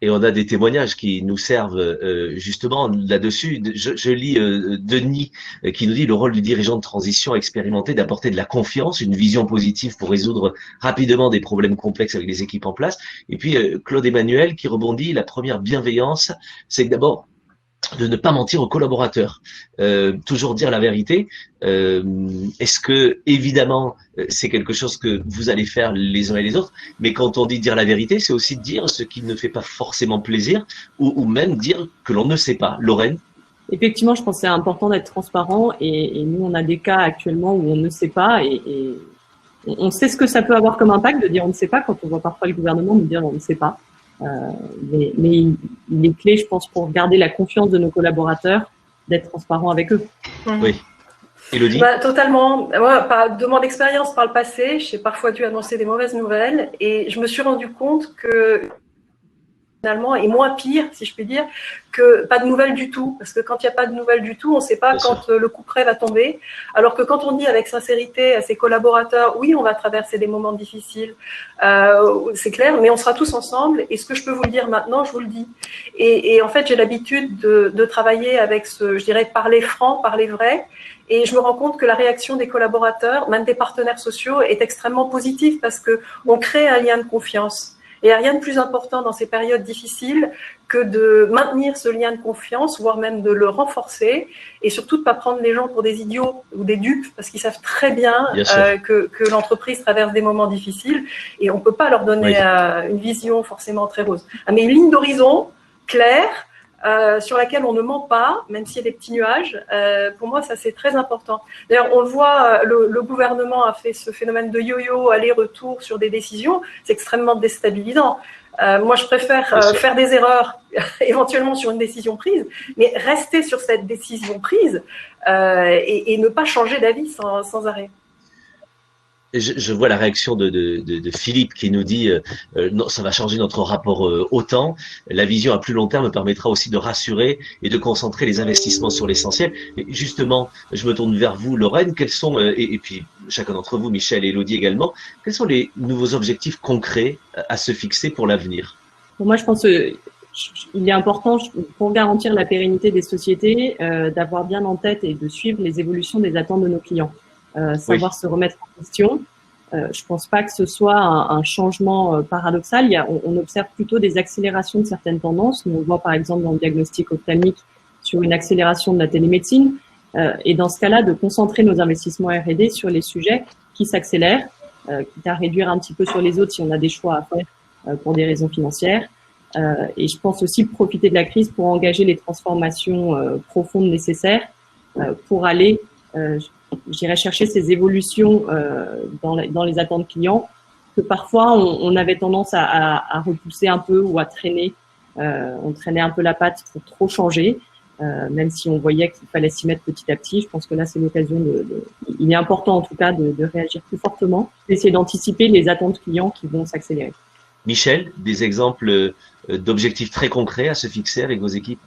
[SPEAKER 1] Et on a des témoignages qui nous servent justement là-dessus. Je lis Denis qui nous dit: le rôle du dirigeant de transition expérimenté d'apporter de la confiance, une vision positive pour résoudre rapidement des problèmes complexes avec les équipes en place. Et puis Claude Emmanuel qui rebondit: la première bienveillance, c'est que d'abord de ne pas mentir aux collaborateurs, toujours dire la vérité. Est-ce que, évidemment, c'est quelque chose que vous allez faire les uns et les autres, mais quand on dit dire la vérité, c'est aussi dire ce qui ne fait pas forcément plaisir, ou même dire que l'on ne sait pas. Lorraine?
[SPEAKER 4] Effectivement, je pense que c'est important d'être transparent, et nous, on a des cas actuellement où on ne sait pas, et on sait ce que ça peut avoir comme impact de dire on ne sait pas, quand on voit parfois le gouvernement nous dire on ne sait pas. Mais il est clé, je pense, pour garder la confiance de nos collaborateurs, d'être transparent avec eux.
[SPEAKER 1] Oui. Élodie?
[SPEAKER 3] Totalement. Moi, de mon expérience par le passé, j'ai parfois dû annoncer des mauvaises nouvelles et je me suis rendu compte que finalement est moins pire, si je puis dire, que pas de nouvelles du tout. Parce que quand il n'y a pas de nouvelles du tout, on ne sait pas quand le coup près va tomber. Alors que quand on dit avec sincérité à ses collaborateurs, oui, on va traverser des moments difficiles, c'est clair, mais on sera tous ensemble. Et ce que je peux vous le dire maintenant, je vous le dis. Et en fait, j'ai l'habitude de travailler avec je dirais, parler franc, parler vrai. Et je me rends compte que la réaction des collaborateurs, même des partenaires sociaux, est extrêmement positive parce que on crée un lien de confiance. Et il n'y a rien de plus important dans ces périodes difficiles que de maintenir ce lien de confiance, voire même de le renforcer, et surtout de ne pas prendre les gens pour des idiots ou des dupes, parce qu'ils savent très bien que l'entreprise traverse des moments difficiles, et on ne peut pas leur donner une vision forcément très rose. Mais une ligne d'horizon claire, sur laquelle on ne ment pas, même s'il y a des petits nuages, pour moi, ça c'est très important. D'ailleurs, on le voit, le gouvernement a fait ce phénomène de yo-yo, aller-retour sur des décisions, c'est extrêmement déstabilisant. Moi, je préfère faire des erreurs éventuellement sur une décision prise, mais rester sur cette décision prise et ne pas changer d'avis sans arrêt.
[SPEAKER 1] Je vois la réaction de Philippe qui nous dit non, ça va changer notre rapport au temps. La vision à plus long terme permettra aussi de rassurer et de concentrer les investissements sur l'essentiel. Et justement, je me tourne vers vous, Lorraine. Quels sont et puis chacun d'entre vous, Michel et Elodie également, quels sont les nouveaux objectifs concrets à se fixer pour l'avenir?
[SPEAKER 4] Pour moi, je pense qu'il est important, pour garantir la pérennité des sociétés, d'avoir bien en tête et de suivre les évolutions des attentes de nos clients. Savoir se remettre en question. Je pense pas que ce soit un changement paradoxal. On observe plutôt des accélérations de certaines tendances. Nous, on voit par exemple dans le diagnostic ophtalmique sur une accélération de la télémédecine. Et dans ce cas-là, de concentrer nos investissements R&D sur les sujets qui s'accélèrent, quitte à réduire un petit peu sur les autres si on a des choix à faire pour des raisons financières. Et je pense aussi profiter de la crise pour engager les transformations profondes nécessaires pour aller j'irais chercher ces évolutions dans les attentes clients que parfois on avait tendance à repousser un peu ou à traîner. On traînait un peu la patte pour trop changer, même si on voyait qu'il fallait s'y mettre petit à petit. Je pense que là, c'est l'occasion il est important en tout cas de réagir plus fortement, d'essayer d'anticiper les attentes clients qui vont s'accélérer.
[SPEAKER 1] Michel, des exemples d'objectifs très concrets à se fixer avec vos équipes?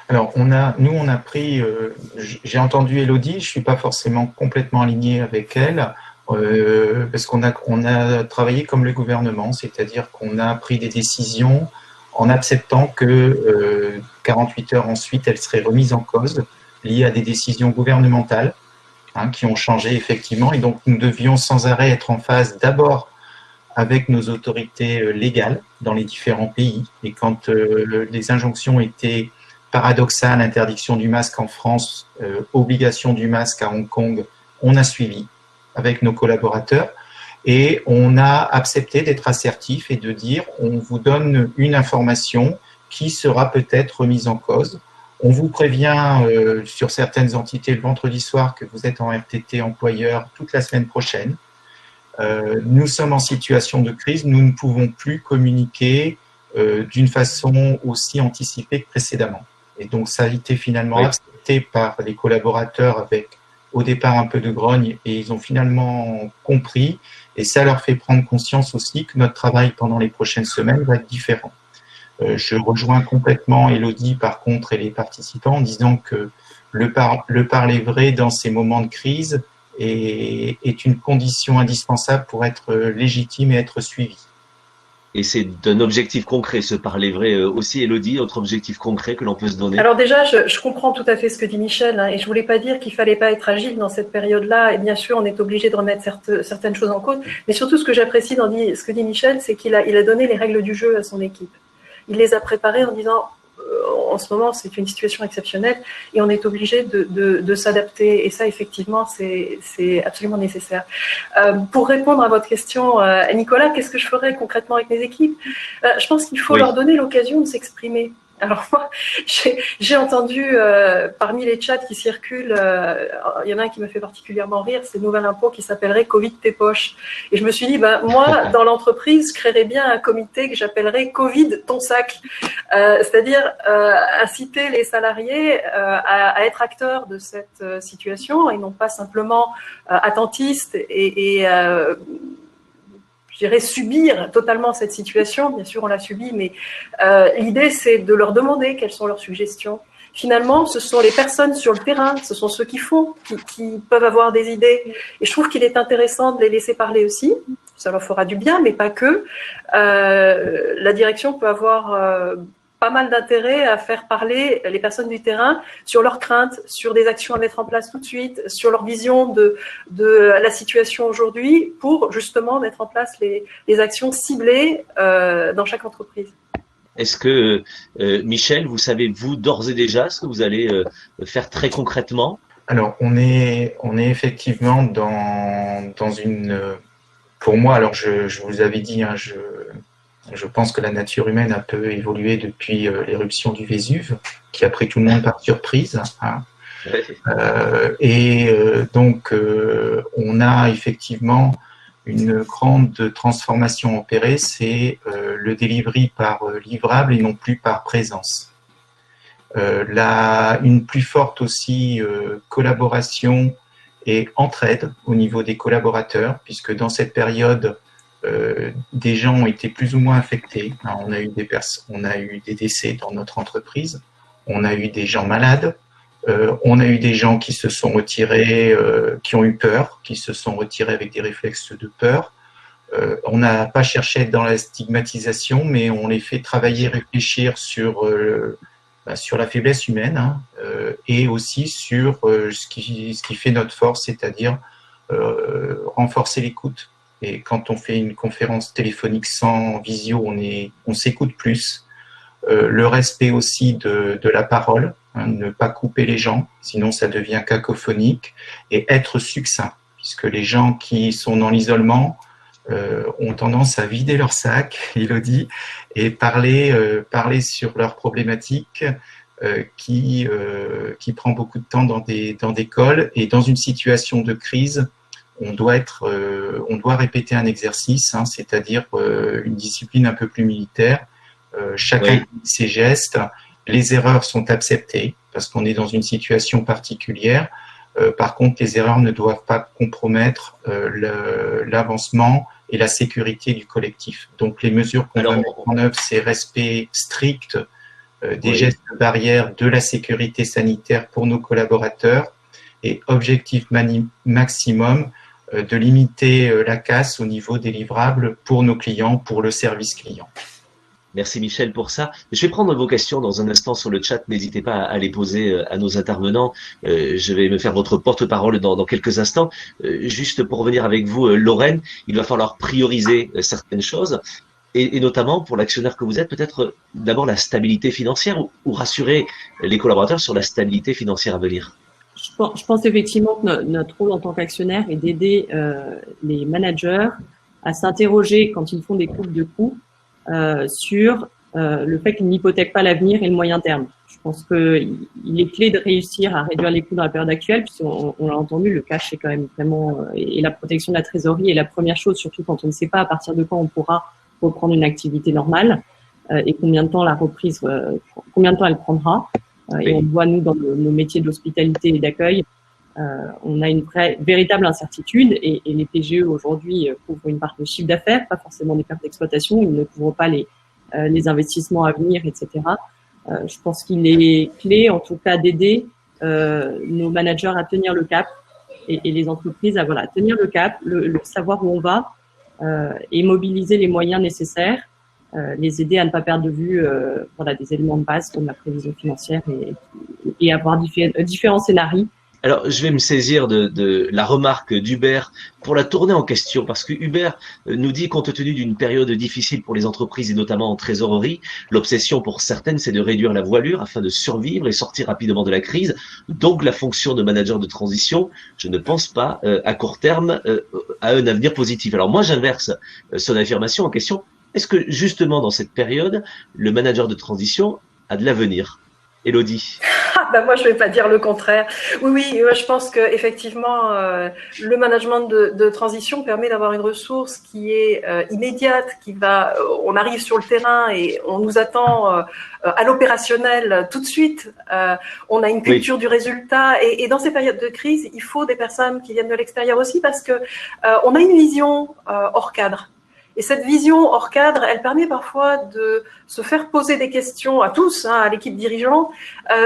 [SPEAKER 5] Alors, on a pris, j'ai entendu Elodie, je suis pas forcément complètement aligné avec elle, parce qu'on a travaillé comme le gouvernement, c'est-à-dire qu'on a pris des décisions en acceptant que 48 heures ensuite, elles seraient remises en cause, liées à des décisions gouvernementales qui ont changé effectivement, et donc nous devions sans arrêt être en phase d'abord avec nos autorités légales dans les différents pays, et quand les injonctions étaient paradoxal, interdiction du masque en France, obligation du masque à Hong Kong, on a suivi avec nos collaborateurs et on a accepté d'être assertif et de dire on vous donne une information qui sera peut-être remise en cause. On vous prévient sur certaines entités le vendredi soir que vous êtes en RTT employeur toute la semaine prochaine. Nous sommes en situation de crise, nous ne pouvons plus communiquer d'une façon aussi anticipée que précédemment. Et donc, ça a été finalement accepté par les collaborateurs avec, au départ, un peu de grogne, et ils ont finalement compris. Et ça leur fait prendre conscience aussi que notre travail pendant les prochaines semaines va être différent. Je rejoins complètement Elodie, par contre, et les participants en disant que le parler vrai dans ces moments de crise est une condition indispensable pour être légitime et être suivi.
[SPEAKER 1] Et c'est d'un objectif concret, se parler vrai aussi, Elodie, autre objectif concret que l'on peut se donner?
[SPEAKER 3] Alors déjà, je comprends tout à fait ce que dit Michel, et je voulais pas dire qu'il fallait pas être agile dans cette période-là, et bien sûr, on est obligé de remettre certaines choses en cause, mais surtout ce que j'apprécie dans ce que dit Michel, c'est qu'il a donné les règles du jeu à son équipe. Il les a préparées en disant en ce moment, c'est une situation exceptionnelle et on est obligé de s'adapter. Et ça, effectivement, c'est absolument nécessaire. Pour répondre à votre question, Nicolas, qu'est-ce que je ferais concrètement avec mes équipes? Je pense qu'il faut leur donner l'occasion de s'exprimer. Alors moi, j'ai entendu parmi les chats qui circulent, il y en a un qui me fait particulièrement rire, c'est le nouvel impôt qui s'appellerait Covid tes poches. Et je me suis dit, moi, dans l'entreprise, je créerais bien un comité que j'appellerais Covid ton sac. C'est-à-dire inciter les salariés à être acteurs de cette situation et non pas simplement attentistes et je dirais subir totalement cette situation. Bien sûr, on l'a subi, mais l'idée, c'est de leur demander quelles sont leurs suggestions. Finalement, ce sont les personnes sur le terrain, ce sont ceux qui font, qui peuvent avoir des idées. Et je trouve qu'il est intéressant de les laisser parler aussi. Ça leur fera du bien, mais pas que. La direction peut avoir pas mal d'intérêt à faire parler les personnes du terrain sur leurs craintes, sur des actions à mettre en place tout de suite, sur leur vision de la situation aujourd'hui pour justement mettre en place les actions ciblées dans chaque entreprise.
[SPEAKER 1] Est-ce que, Michel, vous savez, vous, d'ores et déjà, ce que vous allez faire très concrètement?
[SPEAKER 5] Alors, on est effectivement dans une... Pour moi, alors je vous avais dit, je pense que la nature humaine a peu évolué depuis l'éruption du Vésuve, qui a pris tout le monde par surprise. Donc, on a effectivement une grande transformation opérée, c'est le delivery par livrable et non plus par présence. Une plus forte aussi collaboration et entraide au niveau des collaborateurs, puisque dans cette période, des gens ont été plus ou moins affectés. On a eu des décès dans notre entreprise, on a eu des gens malades, on a eu des gens qui se sont retirés, qui ont eu peur, qui se sont retirés avec des réflexes de peur. On n'a pas cherché à être dans la stigmatisation, mais on les fait travailler, réfléchir sur la faiblesse humaine, et aussi sur ce qui fait notre force, c'est-à-dire renforcer l'écoute. Et quand on fait une conférence téléphonique sans visio, on s'écoute plus. Le respect aussi de la parole, ne pas couper les gens, sinon ça devient cacophonique, et être succinct, puisque les gens qui sont dans l'isolement ont tendance à vider leur sac, Élodie, et parler sur leurs problématiques qui prend beaucoup de temps dans des calls. Et dans une situation de crise, on doit répéter un exercice, c'est-à-dire une discipline un peu plus militaire. Chacun dit ses gestes, les erreurs sont acceptées parce qu'on est dans une situation particulière. Par contre, les erreurs ne doivent pas compromettre l'avancement et la sécurité du collectif. Donc, les mesures qu'on va mettre en œuvre, c'est respect strict des gestes barrières, de la sécurité sanitaire pour nos collaborateurs et objectif maximum de limiter la casse au niveau des livrables pour nos clients, pour le service client.
[SPEAKER 1] Merci Michel pour ça. Je vais prendre vos questions dans un instant sur le chat. N'hésitez pas à les poser à nos intervenants. Je vais me faire votre porte-parole dans quelques instants. Juste pour revenir avec vous, Lorraine, il va falloir prioriser certaines choses. Et notamment pour l'actionnaire que vous êtes, peut-être d'abord la stabilité financière ou rassurer les collaborateurs sur la stabilité financière à venir.
[SPEAKER 4] Je pense effectivement que notre rôle en tant qu'actionnaire est d'aider les managers à s'interroger quand ils font des coupes de coûts sur le fait qu'ils n'hypothèquent pas l'avenir et le moyen terme. Je pense qu'il est clé de réussir à réduire les coûts dans la période actuelle, puisqu'on l'a entendu, le cash est quand même vraiment et la protection de la trésorerie est la première chose, surtout quand on ne sait pas à partir de quand on pourra reprendre une activité normale et combien de temps elle prendra. Et on le voit, nous, dans nos métiers d'hospitalité et d'accueil, on a une véritable incertitude et les PGE aujourd'hui couvrent une part de chiffre d'affaires, pas forcément des pertes d'exploitation, ils ne couvrent pas les investissements à venir, etc. Je pense qu'il est clé, en tout cas, d'aider nos managers à tenir le cap et les entreprises à tenir le cap, le savoir où on va et mobiliser les moyens nécessaires, les aider à ne pas perdre de vue des éléments de base comme la prévision financière et avoir différents scénarios.
[SPEAKER 1] Alors, je vais me saisir de la remarque d'Hubert pour la tourner en question, parce que Hubert nous dit, compte tenu d'une période difficile pour les entreprises et notamment en trésorerie, l'obsession pour certaines, c'est de réduire la voilure afin de survivre et sortir rapidement de la crise. Donc, la fonction de manager de transition, je ne pense pas à court terme à un avenir positif. Alors moi, j'inverse son affirmation en question. Est-ce que justement dans cette période, le manager de transition a de l'avenir? Élodie.
[SPEAKER 3] Moi, je vais pas dire le contraire. Oui, je pense que effectivement, le management de transition permet d'avoir une ressource qui est immédiate, on arrive sur le terrain et on nous attend à l'opérationnel tout de suite. On a une culture du résultat et dans ces périodes de crise, il faut des personnes qui viennent de l'extérieur aussi parce que on a une vision hors cadre. Et cette vision hors cadre, elle permet parfois de se faire poser des questions à tous, à l'équipe dirigeante,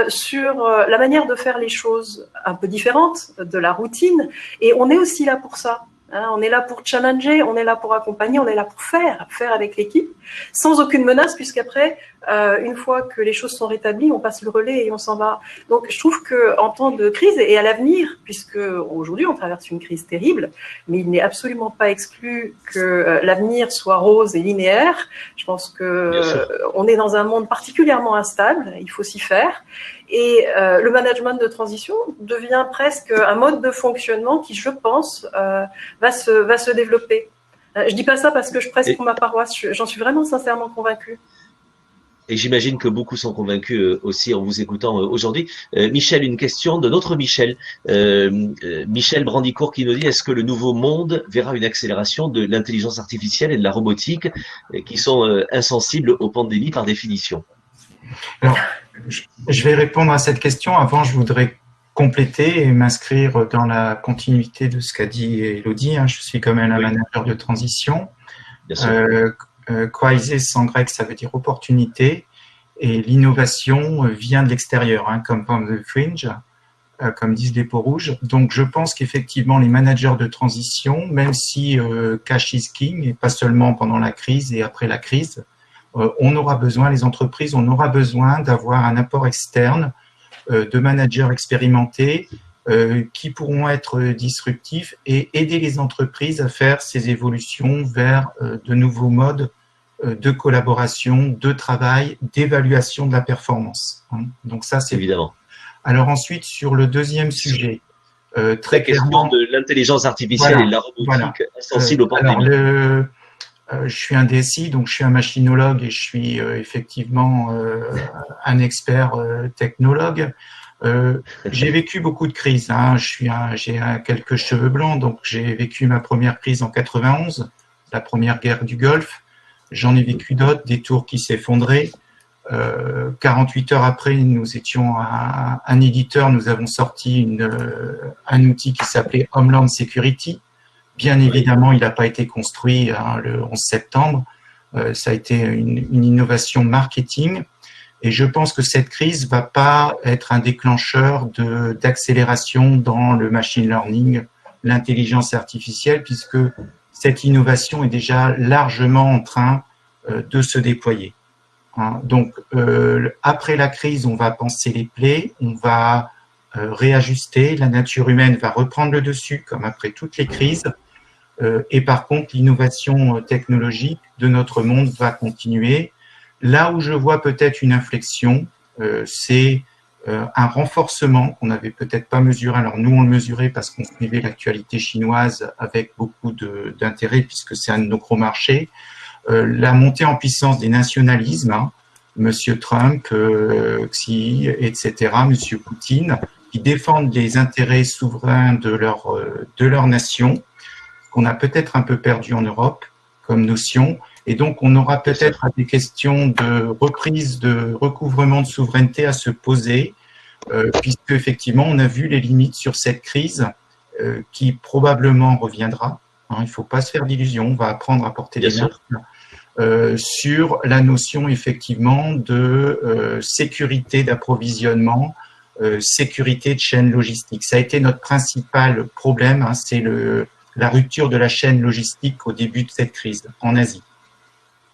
[SPEAKER 3] sur la manière de faire les choses un peu différentes de la routine. Et on est aussi là pour ça. On est là pour challenger, on est là pour accompagner, on est là pour faire avec l'équipe, sans aucune menace, puisqu'après, une fois que les choses sont rétablies, on passe le relais et on s'en va. Donc, je trouve que en temps de crise et à l'avenir, puisque aujourd'hui on traverse une crise terrible, mais il n'est absolument pas exclu que l'avenir soit rose et linéaire. Je pense que on est dans un monde particulièrement instable, il faut s'y faire. Et le management de transition devient presque un mode de fonctionnement qui, je pense, va se développer. Je dis pas ça parce que je presse pour ma paroisse, j'en suis vraiment sincèrement convaincue.
[SPEAKER 1] Et j'imagine que beaucoup sont convaincus aussi en vous écoutant aujourd'hui. Michel, une question de notre Michel. Michel Brandicourt qui nous dit, est-ce que le nouveau monde verra une accélération de l'intelligence artificielle et de la robotique qui sont insensibles aux pandémies par définition?
[SPEAKER 5] Alors, je vais répondre à cette question. Avant, je voudrais compléter et m'inscrire dans la continuité de ce qu'a dit Elodie. Je suis quand même un manager de transition.
[SPEAKER 1] Bien sûr.
[SPEAKER 5] Crisis en grec, ça veut dire opportunité, et l'innovation vient de l'extérieur, comme from the fringe, comme disent les peaux rouges. Donc, je pense qu'effectivement, les managers de transition, même si cash is king, et pas seulement pendant la crise et après la crise, on aura besoin, les entreprises, on aura besoin d'avoir un apport externe de managers expérimentés qui pourront être disruptifs et aider les entreprises à faire ces évolutions vers de nouveaux modes de collaboration, de travail, d'évaluation de la performance. Donc ça, c'est
[SPEAKER 1] évidemment.
[SPEAKER 5] Alors ensuite, sur le deuxième sujet,
[SPEAKER 1] très clairement de l'intelligence artificielle et de la robotique insensible aux pandémies.
[SPEAKER 5] Je suis un DSI, donc je suis un machinologue et je suis effectivement un expert technologue. J'ai vécu beaucoup de crises. J'ai quelques cheveux blancs, donc j'ai vécu ma première crise en 91, la première guerre du Golfe. J'en ai vécu d'autres, des tours qui s'effondraient. 48 heures après, nous étions un éditeur, nous avons sorti un outil qui s'appelait Homeland Security. Bien évidemment, il n'a pas été construit le 11 septembre. Ça a été une innovation marketing. Et je pense que cette crise va pas être un déclencheur d'accélération dans le machine learning, l'intelligence artificielle, puisque cette innovation est déjà largement en train de se déployer. Donc, après la crise, on va penser les plaies, on va réajuster, la nature humaine va reprendre le dessus, comme après toutes les crises. Et par contre, l'innovation technologique de notre monde va continuer. Là où je vois peut-être une inflexion, c'est un renforcement qu'on n'avait peut-être pas mesuré. Alors nous, on le mesurait parce qu'on suivait l'actualité chinoise avec beaucoup d'intérêt, puisque c'est un de nos gros marchés. La montée en puissance des nationalismes, Monsieur Trump, Xi, etc., Monsieur Poutine, qui défendent les intérêts souverains de leur nation, qu'on a peut-être un peu perdu en Europe comme notion. Et donc, on aura peut-être des questions de reprise, de recouvrement de souveraineté à se poser, puisque effectivement, on a vu les limites sur cette crise qui probablement reviendra. Il ne faut pas se faire d'illusions, on va apprendre à porter les masques. Sur la notion effectivement de sécurité d'approvisionnement, sécurité de chaîne logistique. Ça a été notre principal problème, c'est la rupture de la chaîne logistique au début de cette crise en Asie.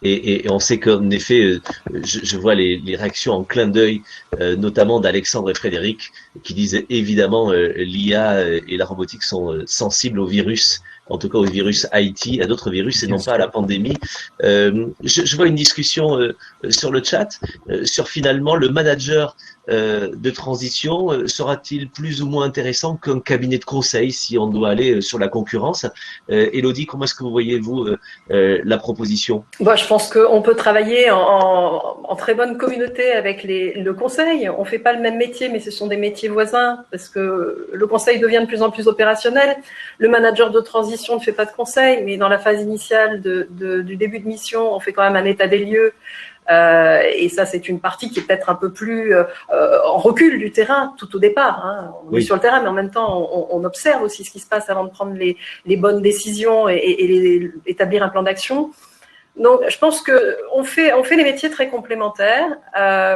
[SPEAKER 1] Et on sait qu'en effet, je vois les réactions en clin d'œil, notamment d'Alexandre et Frédéric, qui disent évidemment l'IA et la robotique sont sensibles au virus, en tout cas au virus Haïti, à d'autres virus et non pas à la pandémie. Je vois une discussion sur le chat sur finalement le manager de transition sera-t-il plus ou moins intéressant qu'un cabinet de conseil si on doit aller sur la concurrence? Elodie, comment est-ce que vous voyez-vous la proposition?
[SPEAKER 3] Je pense qu'on peut travailler en très bonne communauté avec le conseil. On ne fait pas le même métier, mais ce sont des métiers voisins parce que le conseil devient de plus en plus opérationnel. Le manager de transition ne fait pas de conseil, mais dans la phase initiale du début de mission, on fait quand même un état des lieux. Et ça, c'est une partie qui est peut-être un peu plus en recul du terrain tout au départ. On est sur le terrain, mais en même temps, on observe aussi ce qui se passe avant de prendre les bonnes décisions et établir un plan d'action. Donc, je pense qu'on fait des métiers très complémentaires,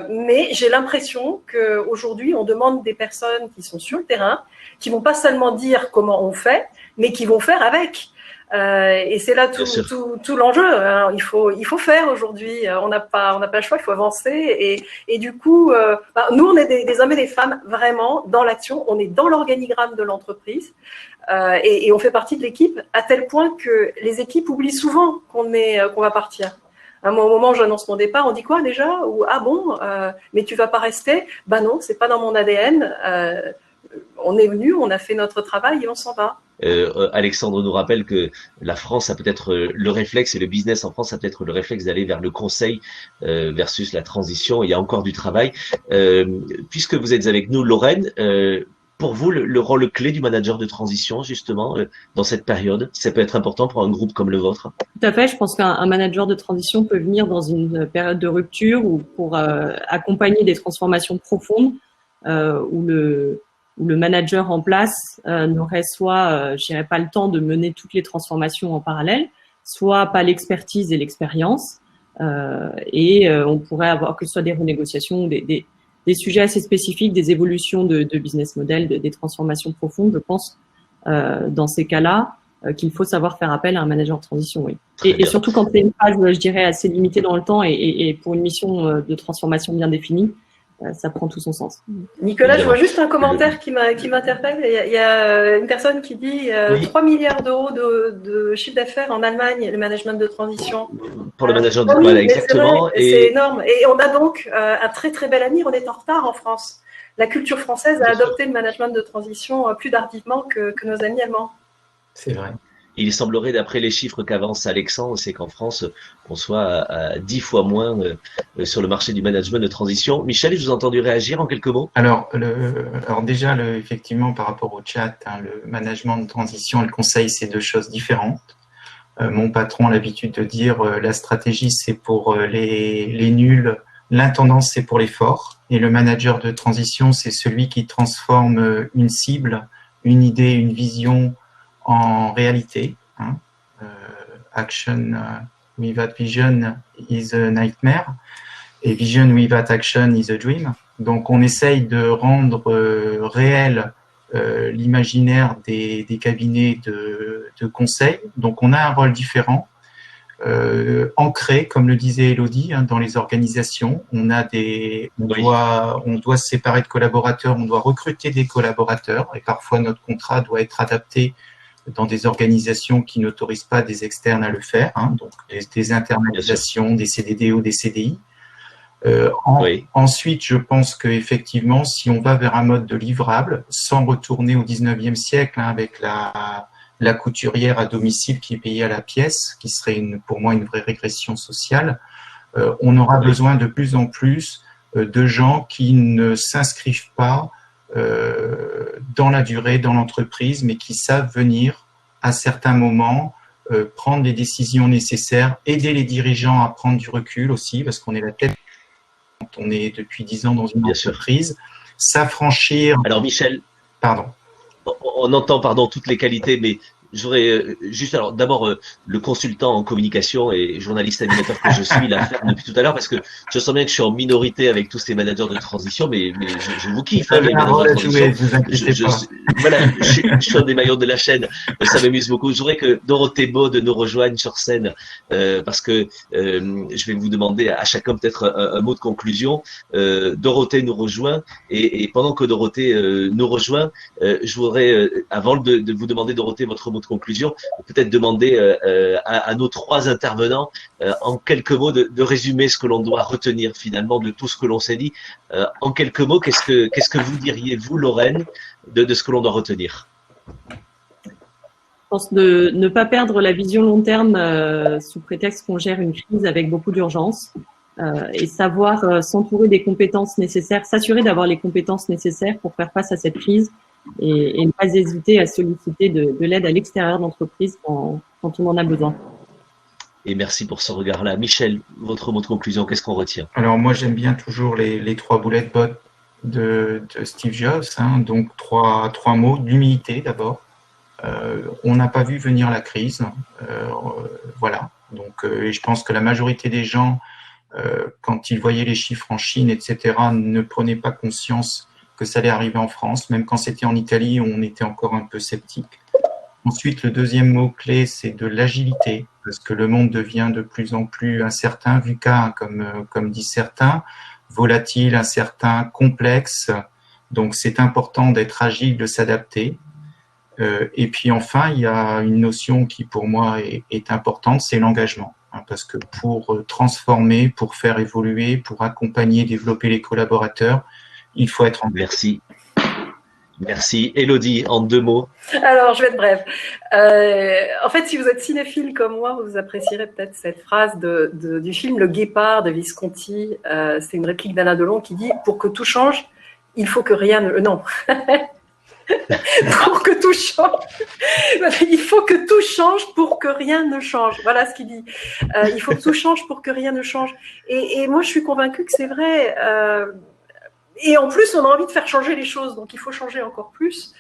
[SPEAKER 3] mais j'ai l'impression qu'aujourd'hui, on demande des personnes qui sont sur le terrain, qui vont pas seulement dire comment on fait, mais qui vont faire avec. Et c'est là tout l'enjeu. Il faut faire aujourd'hui. On n'a pas le choix. Il faut avancer. Et du coup, nous, on est des hommes et des femmes vraiment dans l'action. On est dans l'organigramme de l'entreprise et on fait partie de l'équipe à tel point que les équipes oublient souvent qu'on va partir. Au moment où j'annonce mon départ, on dit quoi déjà? Ou ah bon, mais tu vas pas rester? Non, c'est pas dans mon ADN. On est venu, on a fait notre travail et on s'en va.
[SPEAKER 1] Alexandre nous rappelle que la France a peut-être le réflexe, et le business en France a peut-être le réflexe d'aller vers le conseil versus la transition. Il y a encore du travail. Puisque vous êtes avec nous, Lorraine, pour vous, le rôle clé du manager de transition, justement, dans cette période, ça peut être important pour un groupe comme le vôtre?
[SPEAKER 4] Tout à fait. Je pense qu'un manager de transition peut venir dans une période de rupture ou pour accompagner des transformations profondes où le manager en place n'aurait soit, je dirais, pas le temps de mener toutes les transformations en parallèle, soit pas l'expertise et l'expérience, et on pourrait avoir que ce soit des renégociations ou des sujets assez spécifiques, des évolutions de business model, des transformations profondes. Je pense dans ces cas-là qu'il faut savoir faire appel à un manager de transition, oui. Et surtout quand c'est une phase, je dirais, assez limitée dans le temps et pour une mission de transformation bien définie, ça prend tout son sens.
[SPEAKER 3] Nicolas, je vois juste un commentaire qui m'interpelle. Il y a une personne qui dit 3 milliards d'euros de chiffre d'affaires en Allemagne, le management de transition.
[SPEAKER 1] Pour le manager de voilà, exactement.
[SPEAKER 3] C'est énorme. Et on a donc un très très bel avenir. On est en retard en France. La culture française a adopté le management de transition plus tardivement que nos amis allemands.
[SPEAKER 5] C'est vrai.
[SPEAKER 1] Il semblerait, d'après les chiffres qu'avance Alexandre, c'est qu'en France, on soit à 10 fois moins sur le marché du management de transition. Michel, je vous ai entendu réagir en quelques mots.
[SPEAKER 5] Alors déjà, effectivement, par rapport au chat, le management de transition et le conseil, c'est deux choses différentes. Mon patron a l'habitude de dire la stratégie, c'est pour les nuls, l'intendance, c'est pour les forts. Et le manager de transition, c'est celui qui transforme une cible, une idée, une vision en réalité. Action without vision is a nightmare et vision without action is a dream. Donc on essaye de rendre réel l'imaginaire des cabinets de conseil. Donc on a un rôle différent, ancré, comme le disait Elodie, dans les organisations. On doit se séparer de collaborateurs, on doit recruter des collaborateurs et parfois notre contrat doit être adapté dans des organisations qui n'autorisent pas des externes à le faire, donc des internalisations, des CDD ou des CDI. Ensuite, je pense qu'effectivement, si on va vers un mode de livrable, sans retourner au 19e siècle, avec la couturière à domicile qui est payée à la pièce, qui serait pour moi une vraie régression sociale, on aura besoin de plus en plus de gens qui ne s'inscrivent pas dans la durée, dans l'entreprise, mais qui savent venir à certains moments prendre les décisions nécessaires, aider les dirigeants à prendre du recul aussi, parce qu'on est la tête quand on est depuis 10 ans dans une entreprise, s'affranchir.
[SPEAKER 1] Alors Michel,
[SPEAKER 5] pardon.
[SPEAKER 1] On entend toutes les qualités, mais j'aurais juste, alors d'abord le consultant en communication et journaliste animateur que je suis là depuis tout à l'heure, parce que je sens bien que je suis en minorité avec tous ces managers de transition, mais je vous kiffe, les managers de transition. Voilà, je suis un des maillons de la chaîne, ça m'amuse beaucoup. Je voudrais que Dorothée Baud nous rejoigne sur scène, parce que je vais vous demander à chacun peut-être un mot de conclusion. Dorothée nous rejoint, et pendant que Dorothée nous rejoint, je voudrais, avant de vous demander, Dorothée, votre mot de conclusion, peut-être demander à nos trois intervenants en quelques mots de résumer ce que l'on doit retenir finalement de tout ce que l'on s'est dit. En quelques mots, qu'est-ce que vous diriez, vous, Lorraine, de ce que l'on doit retenir?
[SPEAKER 4] Je pense de ne pas perdre la vision long terme sous prétexte qu'on gère une crise avec beaucoup d'urgence, et savoir s'entourer des compétences nécessaires, s'assurer d'avoir les compétences nécessaires pour faire face à cette crise, et ne pas hésiter à solliciter de l'aide à l'extérieur de l'entreprise quand on en a besoin.
[SPEAKER 1] Et merci pour ce regard-là. Michel, votre mot de conclusion, qu'est-ce qu'on retient?
[SPEAKER 5] Alors moi, j'aime bien toujours les 3 bullet points de Steve Jobs, donc trois mots. L'humilité d'abord. On n'a pas vu venir la crise, voilà. Donc, et je pense que la majorité des gens, quand ils voyaient les chiffres en Chine, etc., ne prenaient pas conscience que ça allait arriver en France. Même quand c'était en Italie, on était encore un peu sceptique. Ensuite, le deuxième mot-clé, c'est de l'agilité, parce que le monde devient de plus en plus incertain, VUCA, comme disent certains, volatile, incertain, complexe. Donc, c'est important d'être agile, de s'adapter. Et puis enfin, il y a une notion qui pour moi est importante, c'est l'engagement. Parce que pour transformer, pour faire évoluer, pour accompagner, développer les collaborateurs, il faut être engagé.
[SPEAKER 1] Merci. Merci. Élodie, en 2 mots.
[SPEAKER 3] Alors, je vais être brève. En fait, si vous êtes cinéphile comme moi, vous apprécierez peut-être cette phrase du film Le Guépard de Visconti. C'est une réplique d'Alain Delon qui dit « Pour que tout change, il faut que rien ne… » Non. Pour que tout change. Il faut que tout change pour que rien ne change. Voilà ce qu'il dit. Il faut que tout change pour que rien ne change. Et moi, je suis convaincue que c'est vrai. Et en plus, on a envie de faire changer les choses. Donc, il faut changer encore plus.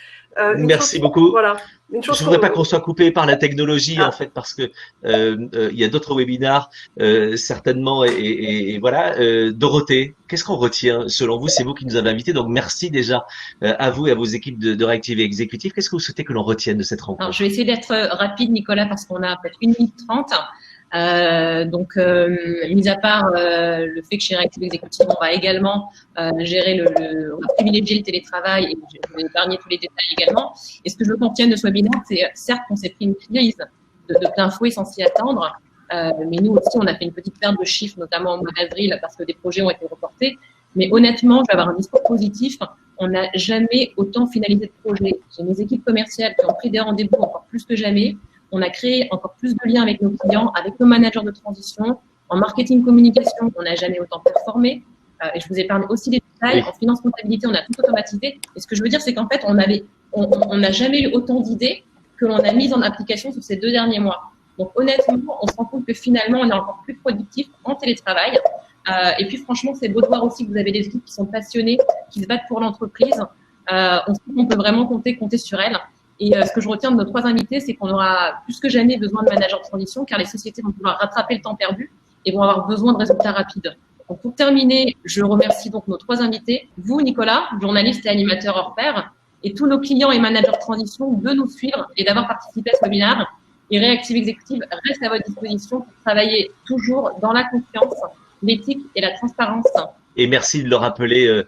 [SPEAKER 1] Merci beaucoup.
[SPEAKER 3] Voilà.
[SPEAKER 1] Je ne voudrais pas qu'on soit coupé par la technologie, en fait, parce que il y a d'autres webinars, certainement. Et voilà. Dorothée, qu'est-ce qu'on retient selon vous? C'est vous qui nous avez invités. Donc, merci déjà à vous et à vos équipes de Réactive et Exécutif. Qu'est-ce que vous souhaitez que l'on retienne de cette rencontre?
[SPEAKER 2] Alors, je vais essayer d'être rapide, Nicolas, parce qu'on a peut-être 1 minute 30. Donc, mis à part le fait que chez Réactive Exécutive, on va également gérer on va privilégier le télétravail et je vais épargner tous les détails également. Et ce que je veux qu'on retienne de ce webinaire, c'est certes qu'on s'est pris une crise de plein fouet sans s'y attendre, mais nous aussi, on a fait une petite perte de chiffres, notamment au mois d'avril, parce que des projets ont été reportés. Mais honnêtement, je vais avoir un discours positif. On n'a jamais autant finalisé de projets. J'ai mes équipes commerciales qui ont pris des rendez-vous encore plus que jamais. On a créé encore plus de liens avec nos clients, avec nos managers de transition. En marketing communication, on n'a jamais autant performé. Et je vous épargne aussi les détails. En finance comptabilité, on a tout automatisé. Et ce que je veux dire, c'est qu'en fait, on n'a jamais eu autant d'idées que l'on a mises en application sur ces 2 derniers mois. Donc honnêtement, on se rend compte que finalement, on est encore plus productif en télétravail. Et puis franchement, c'est beau de voir aussi que vous avez des équipes qui sont passionnées, qui se battent pour l'entreprise. On sait qu'on peut vraiment compter sur elles. Et ce que je retiens de nos 3 invités, c'est qu'on aura plus que jamais besoin de managers de transition, car les sociétés vont pouvoir rattraper le temps perdu et vont avoir besoin de résultats rapides. Donc, pour terminer, je remercie donc nos 3 invités, vous, Nicolas, journaliste et animateur hors pair, et tous nos clients et managers de transition de nous suivre et d'avoir participé à ce webinaire. Et Réactive Exécutive reste à votre disposition pour travailler toujours dans la confiance, l'éthique et la transparence.
[SPEAKER 1] Et merci de le rappeler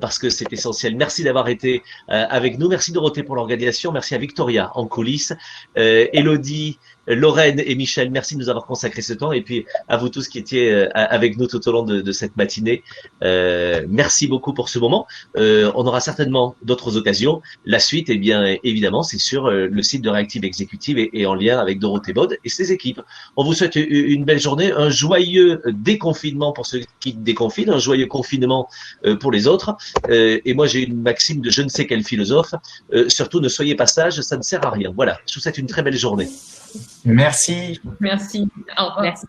[SPEAKER 1] parce que c'est essentiel. Merci d'avoir été avec nous. Merci Dorothée pour l'organisation. Merci à Victoria en coulisses. Élodie, Lorraine et Michel, merci de nous avoir consacré ce temps. Et puis à vous tous qui étiez avec nous tout au long de cette matinée. Merci beaucoup pour ce moment. On aura certainement d'autres occasions. La suite, eh bien, évidemment, c'est sur le site de Réactive Exécutive et en lien avec Dorothée Baude et ses équipes. On vous souhaite une belle journée, un joyeux déconfinement pour ceux qui déconfinent, un joyeux confinement pour les autres. Et moi, j'ai une maxime de je ne sais quel philosophe. Surtout, ne soyez pas sages, ça ne sert à rien. Voilà, je vous souhaite une très belle journée.
[SPEAKER 5] Merci.
[SPEAKER 2] Merci. Au revoir.
[SPEAKER 4] Merci.